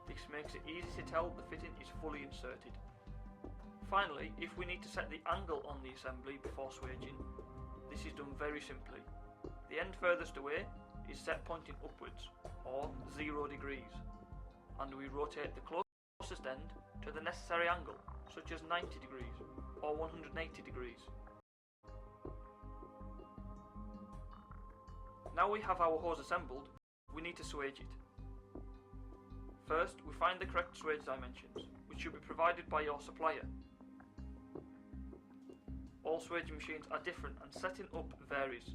This makes it easy to tell the fitting is fully inserted. Finally, if we need to set the angle on the assembly before swaging, this is done very simply. The end furthest away is set pointing upwards, or 0 degrees, and we rotate the closest end to the necessary angle, such as 90 degrees or 180 degrees. Now we have our hose assembled, we need to swage it. First, we find the correct swage dimensions, which should be provided by your supplier. All swaging machines are different and setting up varies.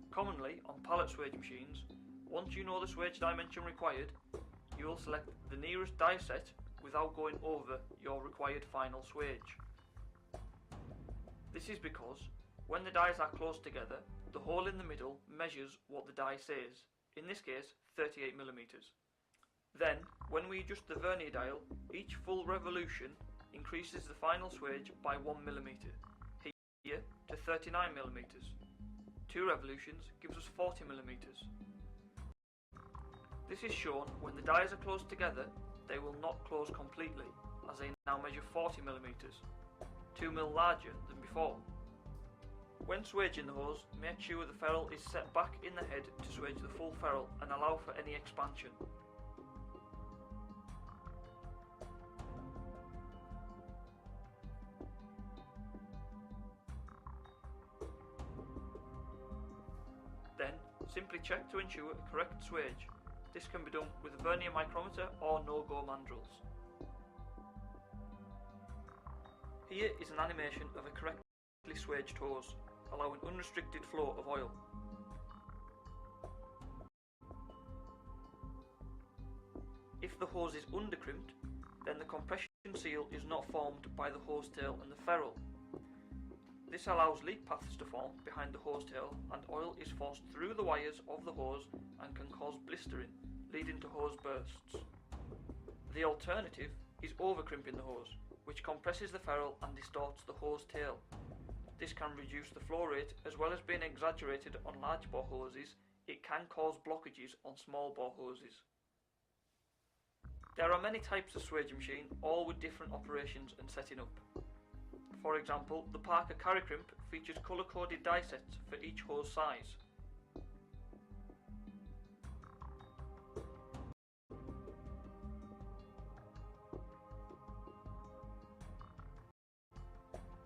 Commonly, on pallet swage machines, once you know the swage dimension required, you will select the nearest die set without going over your required final swage. This is because, when the dies are close together, the hole in the middle measures what the die says, in this case 38mm. Then, when we adjust the vernier dial, each full revolution increases the final swage by 1mm, here to 39mm. 2 revolutions gives us 40mm. This is shown when the dies are close together, they will not close completely, as they now measure 40mm, 2mm larger than before. When swaging the hose, make sure the ferrule is set back in the head to swage the full ferrule and allow for any expansion. Then, simply check to ensure a correct swage. This can be done with a vernier micrometer or no-go mandrels. Here is an animation of a correctly swaged hose, allowing unrestricted flow of oil. If the hose is undercrimped, then the compression seal is not formed by the hose tail and the ferrule. This allows leak paths to form behind the hose tail, and oil is forced through the wires of the hose and can cause blistering, leading to hose bursts. The alternative is overcrimping the hose, which compresses the ferrule and distorts the hose tail. This can reduce the flow rate, as well as being exaggerated on large bore hoses. It can cause blockages on small bore hoses. There are many types of swaging machine, all with different operations and setting up. For example, the Parker Carry Crimp features colour-coded die sets for each hose size.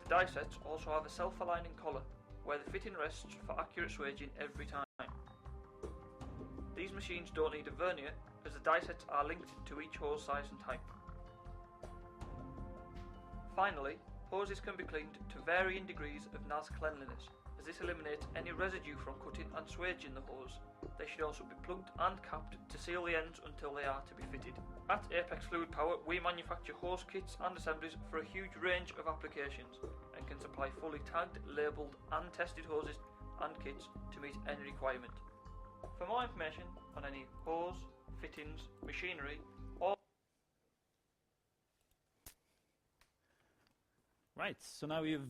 The die sets also have a self-aligning collar, where the fitting rests for accurate swaging every time. These machines don't need a vernier, as the die sets are linked to each hose size and type. Finally, hoses can be cleaned to varying degrees of NAS cleanliness, as this eliminates any residue from cutting and swaging the hose. They should also be plugged and capped to seal the ends until they are to be fitted. At Apex Fluid Power, we manufacture hose kits and assemblies for a huge range of applications and can supply fully tagged, labelled and tested hoses and kits to meet any requirement. For more information on any hose, fittings, machinery or... Right, so now you've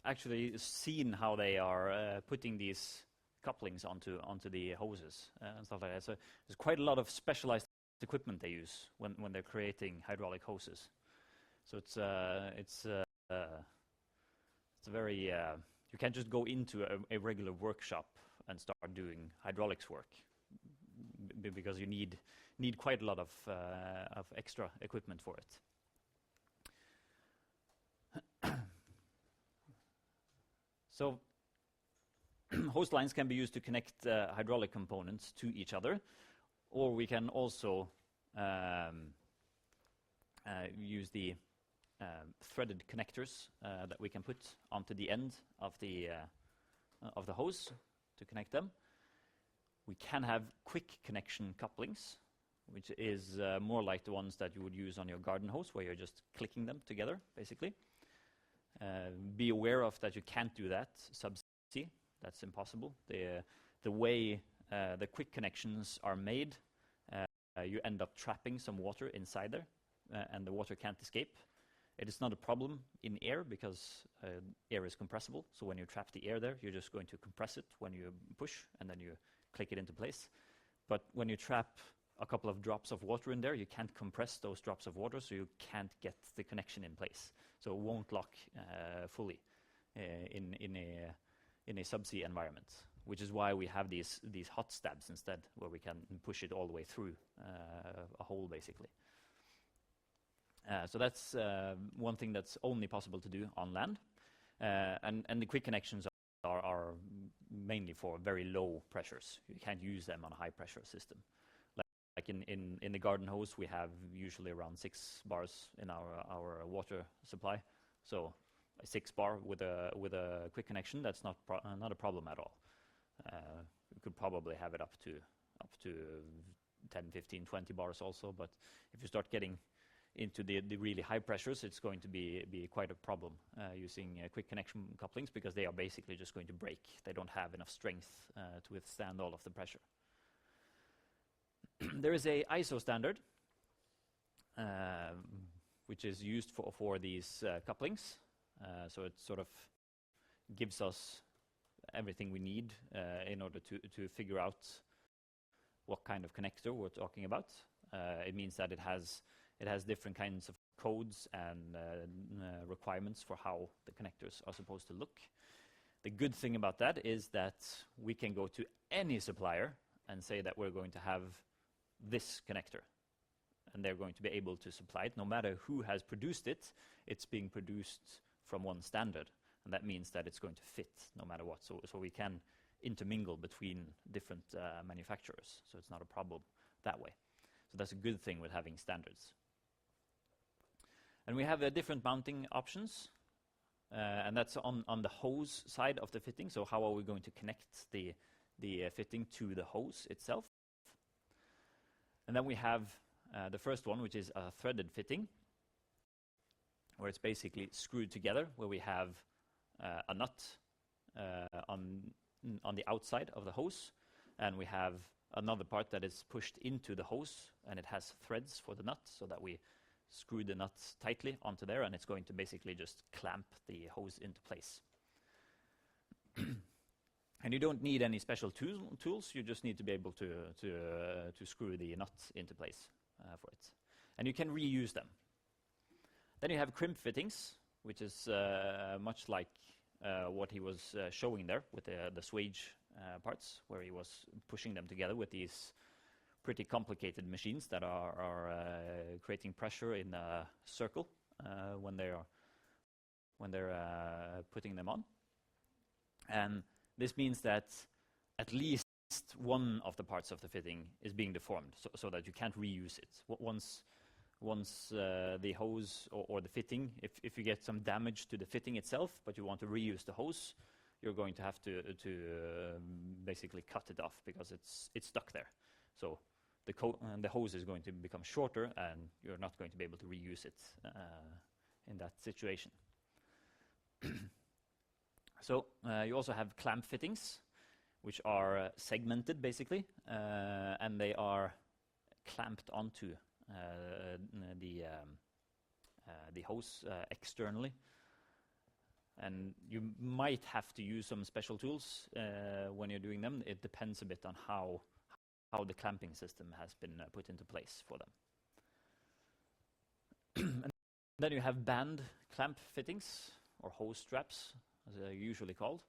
actually seen how they are putting these couplings onto the hoses and stuff like that. So there's quite a lot of specialized equipment they use when they're creating hydraulic hoses. So it's a very you can't just go into a regular workshop and start doing hydraulics work, because you need quite a lot of extra equipment for it. So hose lines can be used to connect hydraulic components to each other, or we can also use the threaded connectors that we can put onto the end of the hose to connect them. We can have quick connection couplings, which is more like the ones that you would use on your garden hose, where you're just clicking them together, basically. Be aware of that you can't do that subsea. That's impossible. The way the quick connections are made, you end up trapping some water inside there, and the water can't escape. It is not a problem in air because air is compressible. So when you trap the air there, you're just going to compress it when you push, and then you click it into place. But when you trap a couple of drops of water in there, you can't compress those drops of water, so you can't get the connection in place. So it won't lock fully in a subsea environment, which is why we have these hot stabs instead, where we can push it all the way through a hole, basically. So that's one thing that's only possible to do on land. And the quick connections are mainly for very low pressures. You can't use them on a high pressure system. Like in the garden hose, we have usually around 6 bars in our water supply. So a 6 bar with a quick connection, that's not a problem at all. You could probably have it up to 10, 15, 20 bars also. But if you start getting into the really high pressures, it's going to be quite a problem using quick connection couplings, because they are basically just going to break. They don't have enough strength to withstand all of the pressure. There is a ISO standard which is used for these couplings. So it sort of gives us everything we need in order to figure out what kind of connector we're talking about. It means that it has different kinds of codes and requirements for how the connectors are supposed to look. The good thing about that is that we can go to any supplier and say that we're going to have this connector, and they're going to be able to supply it. No matter who has produced it, it's being produced from one standard, and that means that it's going to fit no matter what. So we can intermingle between different manufacturers, so it's not a problem that way. So that's a good thing with having standards. And we have different mounting options, and that's on the hose side of the fitting. So how are we going to connect the fitting to the hose itself? And then we have the first one, which is a threaded fitting, where it's basically screwed together, where we have a nut on the outside of the hose, and we have another part that is pushed into the hose, and it has threads for the nut, so that we screw the nut tightly onto there, and it's going to basically just clamp the hose into place. And you don't need any special tools. You just need to be able to screw the nut into place for it. And you can reuse them. Then you have crimp fittings, which is much like what he was showing there with the swage parts, where he was pushing them together with these pretty complicated machines that are creating pressure in a circle when they're putting them on. And this means that at least one of the parts of the fitting is being deformed, so that you can't reuse it. Once the hose or the fitting, if you get some damage to the fitting itself, but you want to reuse the hose, you're going to have to basically cut it off, because it's stuck there. So the hose is going to become shorter, and you're not going to be able to reuse it in that situation. So you also have clamp fittings, which are segmented, basically, and they are clamped onto the hose externally. And you might have to use some special tools when you're doing them. It depends a bit on how the clamping system has been put into place for them. And then you have band clamp fittings, or hose straps, as they're usually called.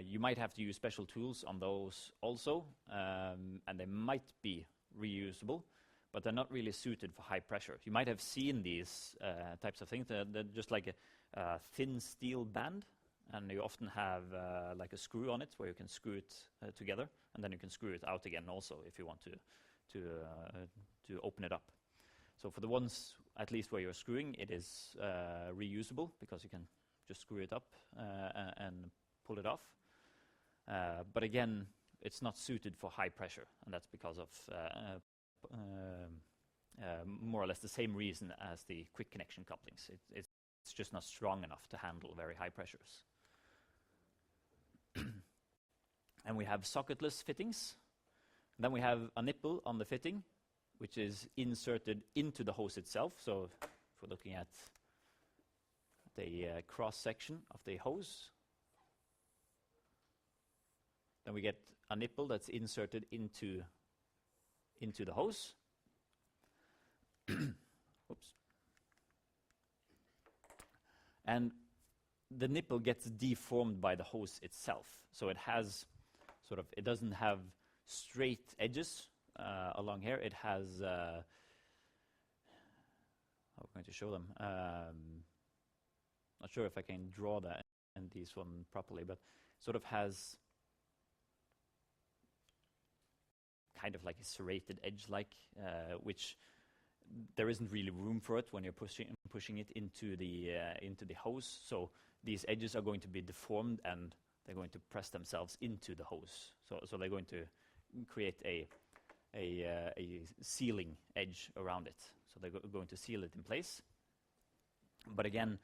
You might have to use special tools on those also, and they might be reusable, but they're not really suited for high pressure. You might have seen these types of things. They're just like a thin steel band and you often have like a screw on it where you can screw it together, and then you can screw it out again also if you want to open it up. So for the ones at least where you're screwing, it is reusable because you can just screw it up and pull it off. But again, it's not suited for high pressure, and that's because of more or less the same reason as the quick connection couplings. It's just not strong enough to handle very high pressures. And we have socketless fittings. Then we have a nipple on the fitting, which is inserted into the hose itself. So if we're looking at the cross section of the hose, then we get a nipple that's inserted into the hose. Oops. And the nipple gets deformed by the hose itself. So it has it doesn't have straight edges along here. It has, I'm going to show them. Not sure if I can draw that in this one properly, but sort of has kind of like a serrated edge, which there isn't really room for it when you're pushing it into the hose. So these edges are going to be deformed, and they're going to press themselves into the hose. So they're going to create a sealing edge around it. So they're going to seal it in place. But again,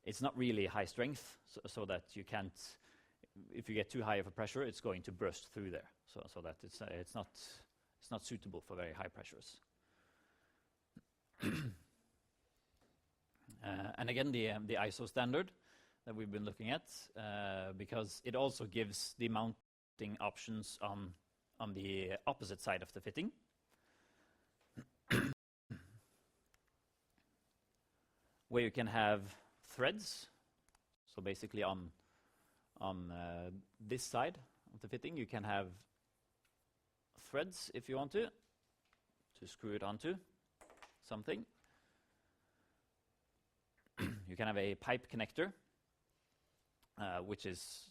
it's not really high strength, so that you can't. If you get too high of a pressure, it's going to burst through there. So that it's not suitable for very high pressures. And again, the ISO standard that we've been looking at, because it also gives the mounting options on the opposite side of the fitting. Where you can have threads. So basically on this side of the fitting, you can have threads if you want to screw it onto something. You can have a pipe connector, which is,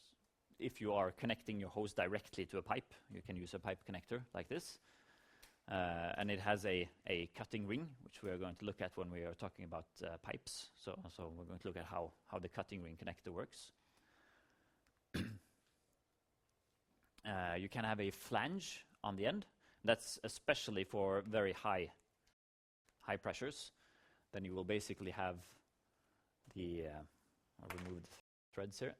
if you are connecting your hose directly to a pipe, you can use a pipe connector like this. And it has a cutting ring, which we are going to look at when we are talking about pipes. So we're going to look at how the cutting ring connector works. You can have a flange on the end. That's especially for very high pressures. Then you will basically have I'll remove the threads here.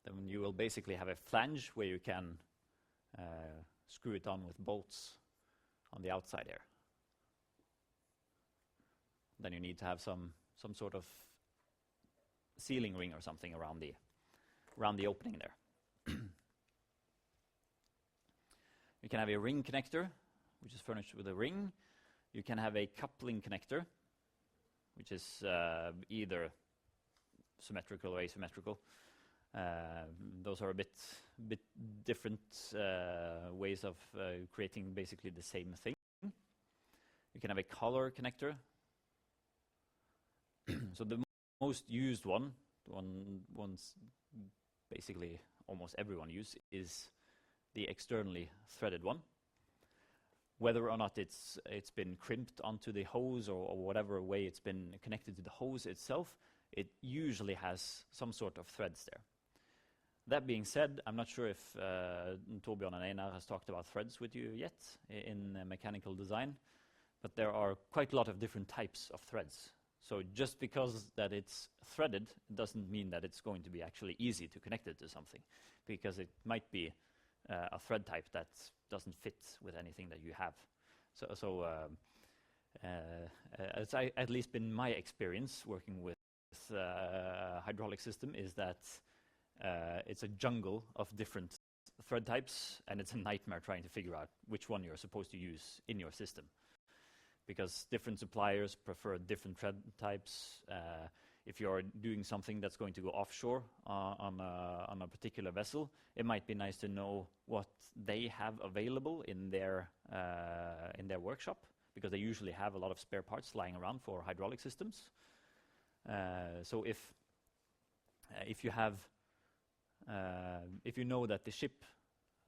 Then you will basically have a flange where you can screw it on with bolts on the outside here. Then you need to have some sort of sealing ring or something around the opening there. You can have a ring connector, which is furnished with a ring. You can have a coupling connector, which is either symmetrical or asymmetrical. Those are a bit different ways of creating basically the same thing. You can have a collar connector. So the most used one, ones basically almost everyone uses, is the externally threaded one. Whether or not it's been crimped onto the hose or whatever way it's been connected to the hose itself, it usually has some sort of threads there. That being said, I'm not sure if Torbjørn and Einar has talked about threads with you yet in mechanical design, but there are quite a lot of different types of threads. So just because that it's threaded doesn't mean that it's going to be actually easy to connect it to something, because it might be a thread type that doesn't fit with anything that you have. So it's at least been my experience working with hydraulic system is that it's a jungle of different thread types, and it's a nightmare trying to figure out which one you're supposed to use in your system, because different suppliers prefer different thread types. if you're doing something that's going to go offshore on a particular vessel, it might be nice to know what they have available in their workshop, because they usually have a lot of spare parts lying around for hydraulic systems. So if you have if you know that the ship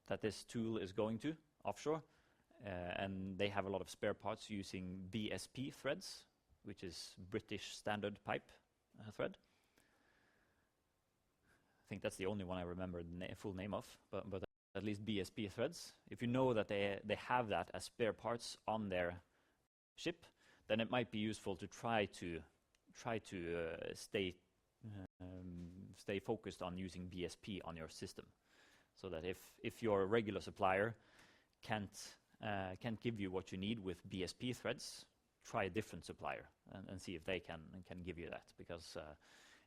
that this tool is going to offshore, and they have a lot of spare parts using BSP threads, which is British Standard Pipe thread. I think that's the only one I remember the full name of, but at least BSP threads. If you know that they have that as spare parts on their ship, then it might be useful to try to stay focused on using BSP on your system, so that if your regular supplier can't give you what you need with BSP threads, try a different supplier and see if they can give you that, because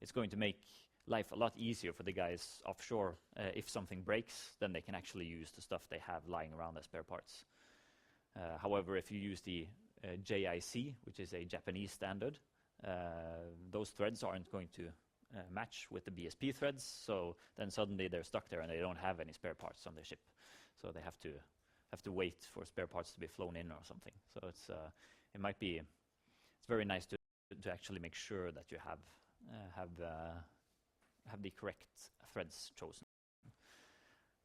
it's going to make life a lot easier for the guys offshore. If something breaks, then they can actually use the stuff they have lying around as spare parts. However, if you use the JIC, which is a Japanese standard, those threads aren't going to match with the BSP threads, so then suddenly they're stuck there and they don't have any spare parts on their ship, so they have to wait for spare parts to be flown in or something. So it's very nice to actually make sure that you have the correct threads chosen.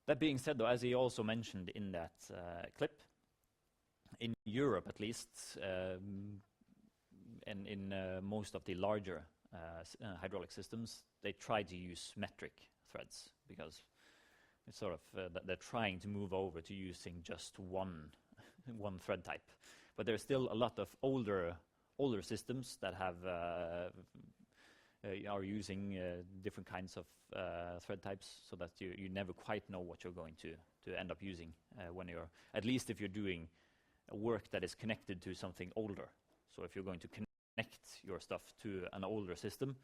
That being said, though, as he also mentioned in that clip, in Europe at least, and in most of the larger hydraulic systems, they try to use metric threads, because it's sort of they're trying to move over to using just one thread type. But there's still a lot of older systems that are using different kinds of thread types, so that you never quite know what you're going to end up using when you're, at least if you're doing work that is connected to something older. So if you're going to connect your stuff to an older system,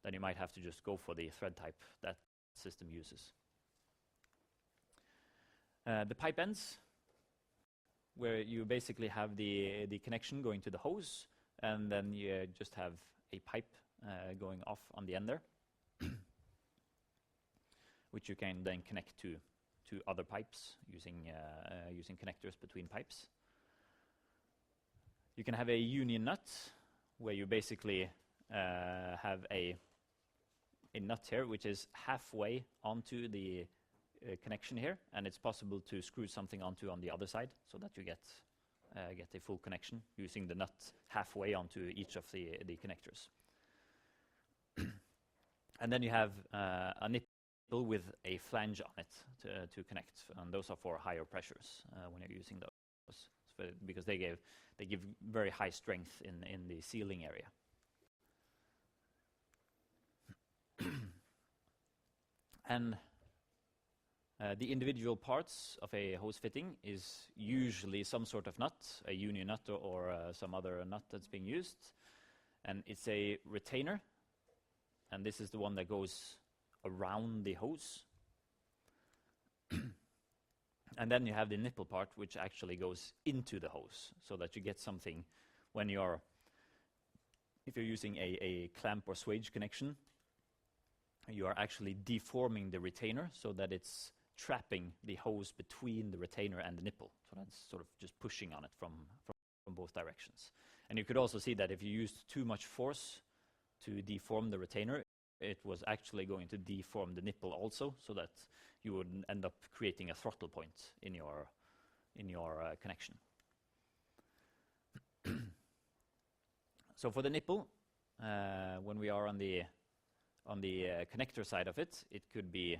then you might have to just go for the thread type that system uses. The pipe ends, where you basically have the connection going to the hose, and then you just have a pipe going off on the end there, which you can then connect to other pipes using connectors between pipes. You can have a union nut, where you basically have a nut here, which is halfway onto the connection here, and it's possible to screw something onto on the other side, so that you get a full connection using the nut halfway onto each of the connectors. And then you have a nipple with a flange on it to connect, and those are for higher pressures when you're using those, because they give very high strength in the sealing area. And the individual parts of a hose fitting is usually some sort of nut, a union nut or some other nut that's being used, and it's a retainer, and this is the one that goes around the hose. And then you have the nipple part, which actually goes into the hose, so that you get something when if you're using a clamp or swage connection, you are actually deforming the retainer so that it's trapping the hose between the retainer and the nipple. So that's sort of just pushing on it from both directions. And you could also see that if you used too much force to deform the retainer, it was actually going to deform the nipple also, so that you would end up creating a throttle point in your connection. So for the nipple, when we are on the connector side of it, it could be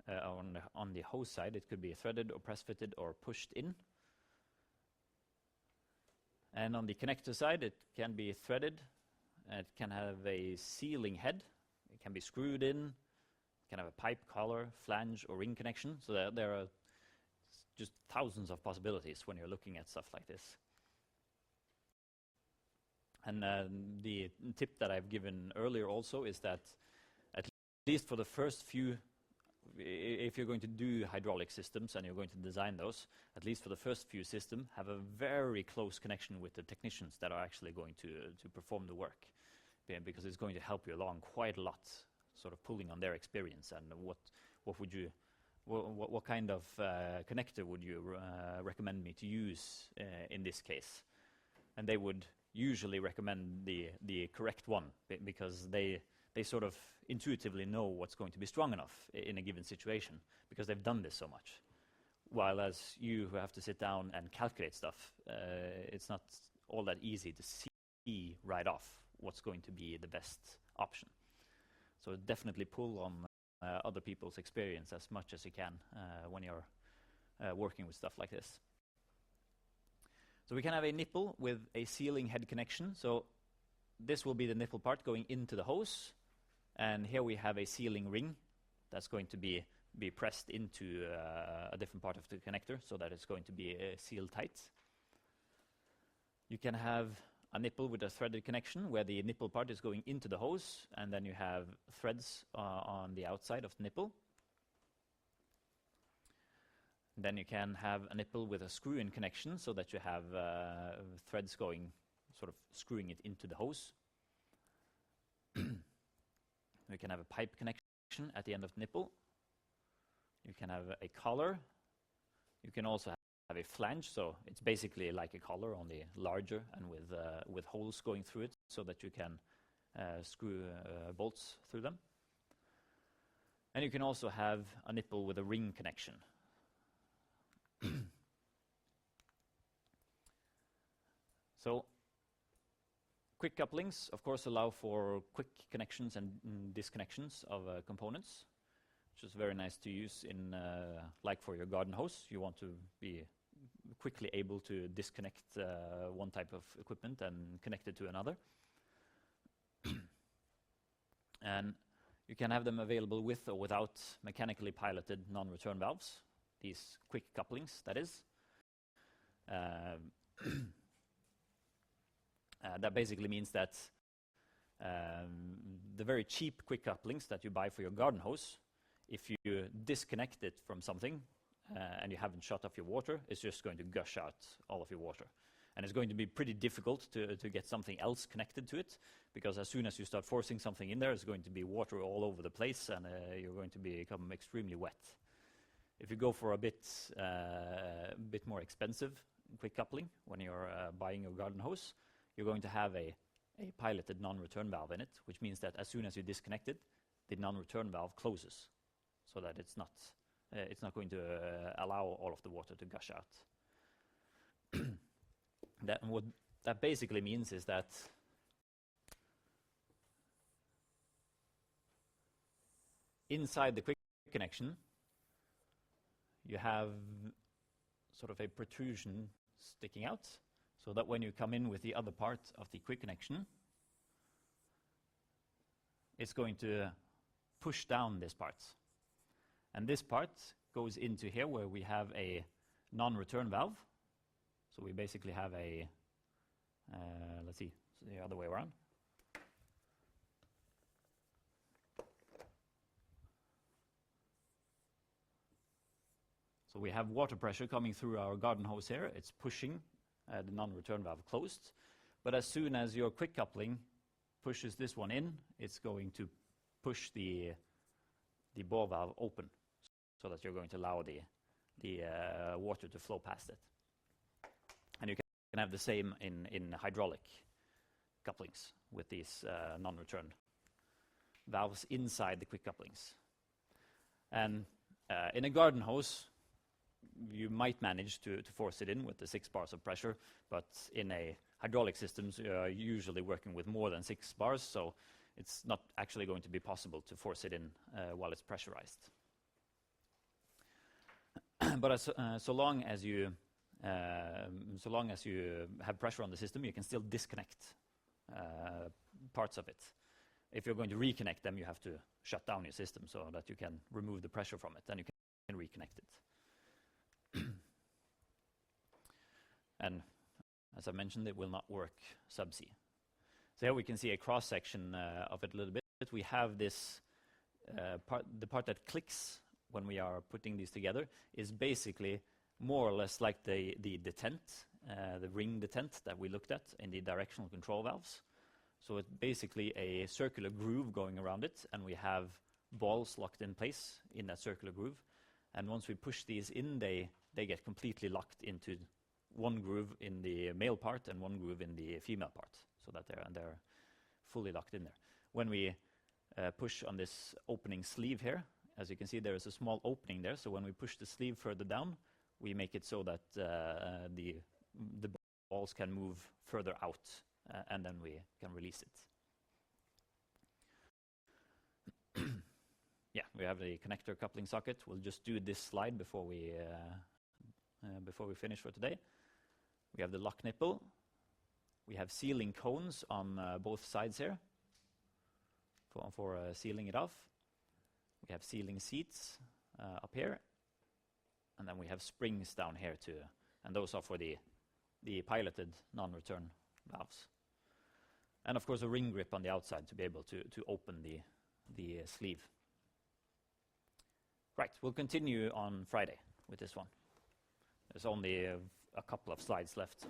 on the hose side, it could be threaded or press fitted or pushed in. And on the connector side, it can be threaded. It can have a sealing head. It can be screwed in. It can have a pipe, collar, flange, or ring connection. So there are just thousands of possibilities when you're looking at stuff like this. And the tip that I've given earlier also is that at least for the first few, if you're going to do hydraulic systems and you're going to design those, at least for the first few systems, have a very close connection with the technicians that are actually going to perform the work. because it's going to help you along quite a lot, sort of pulling on their experience. And what kind of connector would you recommend me to use in this case? And they would usually recommend the correct one, because they sort of intuitively know what's going to be strong enough in a given situation, because they've done this so much. While as you who have to sit down and calculate stuff, it's not all that easy to see right off what's going to be the best option. So definitely pull on other people's experience as much as you can when you're working with stuff like this. So we can have a nipple with a sealing head connection. So this will be the nipple part going into the hose, and here we have a sealing ring that's going to be pressed into a different part of the connector so that it's going to be sealed tight. You can have a nipple with a threaded connection where the nipple part is going into the hose, and then you have threads on the outside of the nipple. Then you can have a nipple with a screw-in connection so that you have threads going, sort of screwing it into the hose. You can have a pipe connection at the end of the nipple. You can have a collar. You can also have a flange, so it's basically like a collar, only larger and with holes going through it so that you can screw bolts through them. And you can also have a nipple with a ring connection. So quick couplings, of course, allow for quick connections and disconnections of components, which is very nice to use in, like for your garden hose. You want to be quickly able to disconnect one type of equipment and connect it to another. And you can have them available with or without mechanically piloted non-return valves, these quick couplings, that is. That basically means that the very cheap quick couplings that you buy for your garden hose, if you disconnect it from something and you haven't shut off your water, it's just going to gush out all of your water. And it's going to be pretty difficult to get something else connected to it, because as soon as you start forcing something in there, it's going to be water all over the place, and you're going to become extremely wet. If you go for a bit more expensive quick coupling when you're buying your garden hose, you're going to have a piloted non-return valve in it, which means that as soon as you disconnect it, the non-return valve closes, so that it's not going to allow all of the water to gush out. What that basically means is that inside the quick connection, you have sort of a protrusion sticking out, so that when you come in with the other part of the quick connection, it's going to push down this part. And this part goes into here where we have a non-return valve. So we basically have a, let's see, the other way around. So we have water pressure coming through our garden hose here. It's pushing the non-return valve closed. But as soon as your quick coupling pushes this one in, it's going to push the bore valve open, so that you're going to allow the water to flow past it. And you can have the same in hydraulic couplings with these non-return valves inside the quick couplings. And in a garden hose, you might manage to force it in with the 6 bars of pressure, but in a hydraulic systems, you're usually working with more than 6 bars, so it's not actually going to be possible to force it in while it's pressurized. But so long as you have pressure on the system, you can still disconnect parts of it. If you're going to reconnect them, you have to shut down your system so that you can remove the pressure from it, and you can reconnect it. And as I mentioned, it will not work subsea. So here we can see a cross-section of it a little bit. We have this the part that clicks when we are putting these together is basically more or less like the detent, the ring detent that we looked at in the directional control valves. So it's basically a circular groove going around it, and we have balls locked in place in that circular groove. And once we push these in, they get completely locked into one groove in the male part and one groove in the female part, so that they're fully locked in there. When we push on this opening sleeve here, as you can see, there is a small opening there. So when we push the sleeve further down, we make it so that the balls can move further out, and then we can release it. Yeah, we have the connector coupling socket. We'll just do this slide before we finish for today. We have the lock nipple. We have sealing cones on both sides here for sealing it off. We have sealing seats up here, and then we have springs down here too, and those are for the piloted non-return valves. And of course a ring grip on the outside to be able to open the sleeve. Right, we'll continue on Friday with this one. There's only a couple of slides left. So.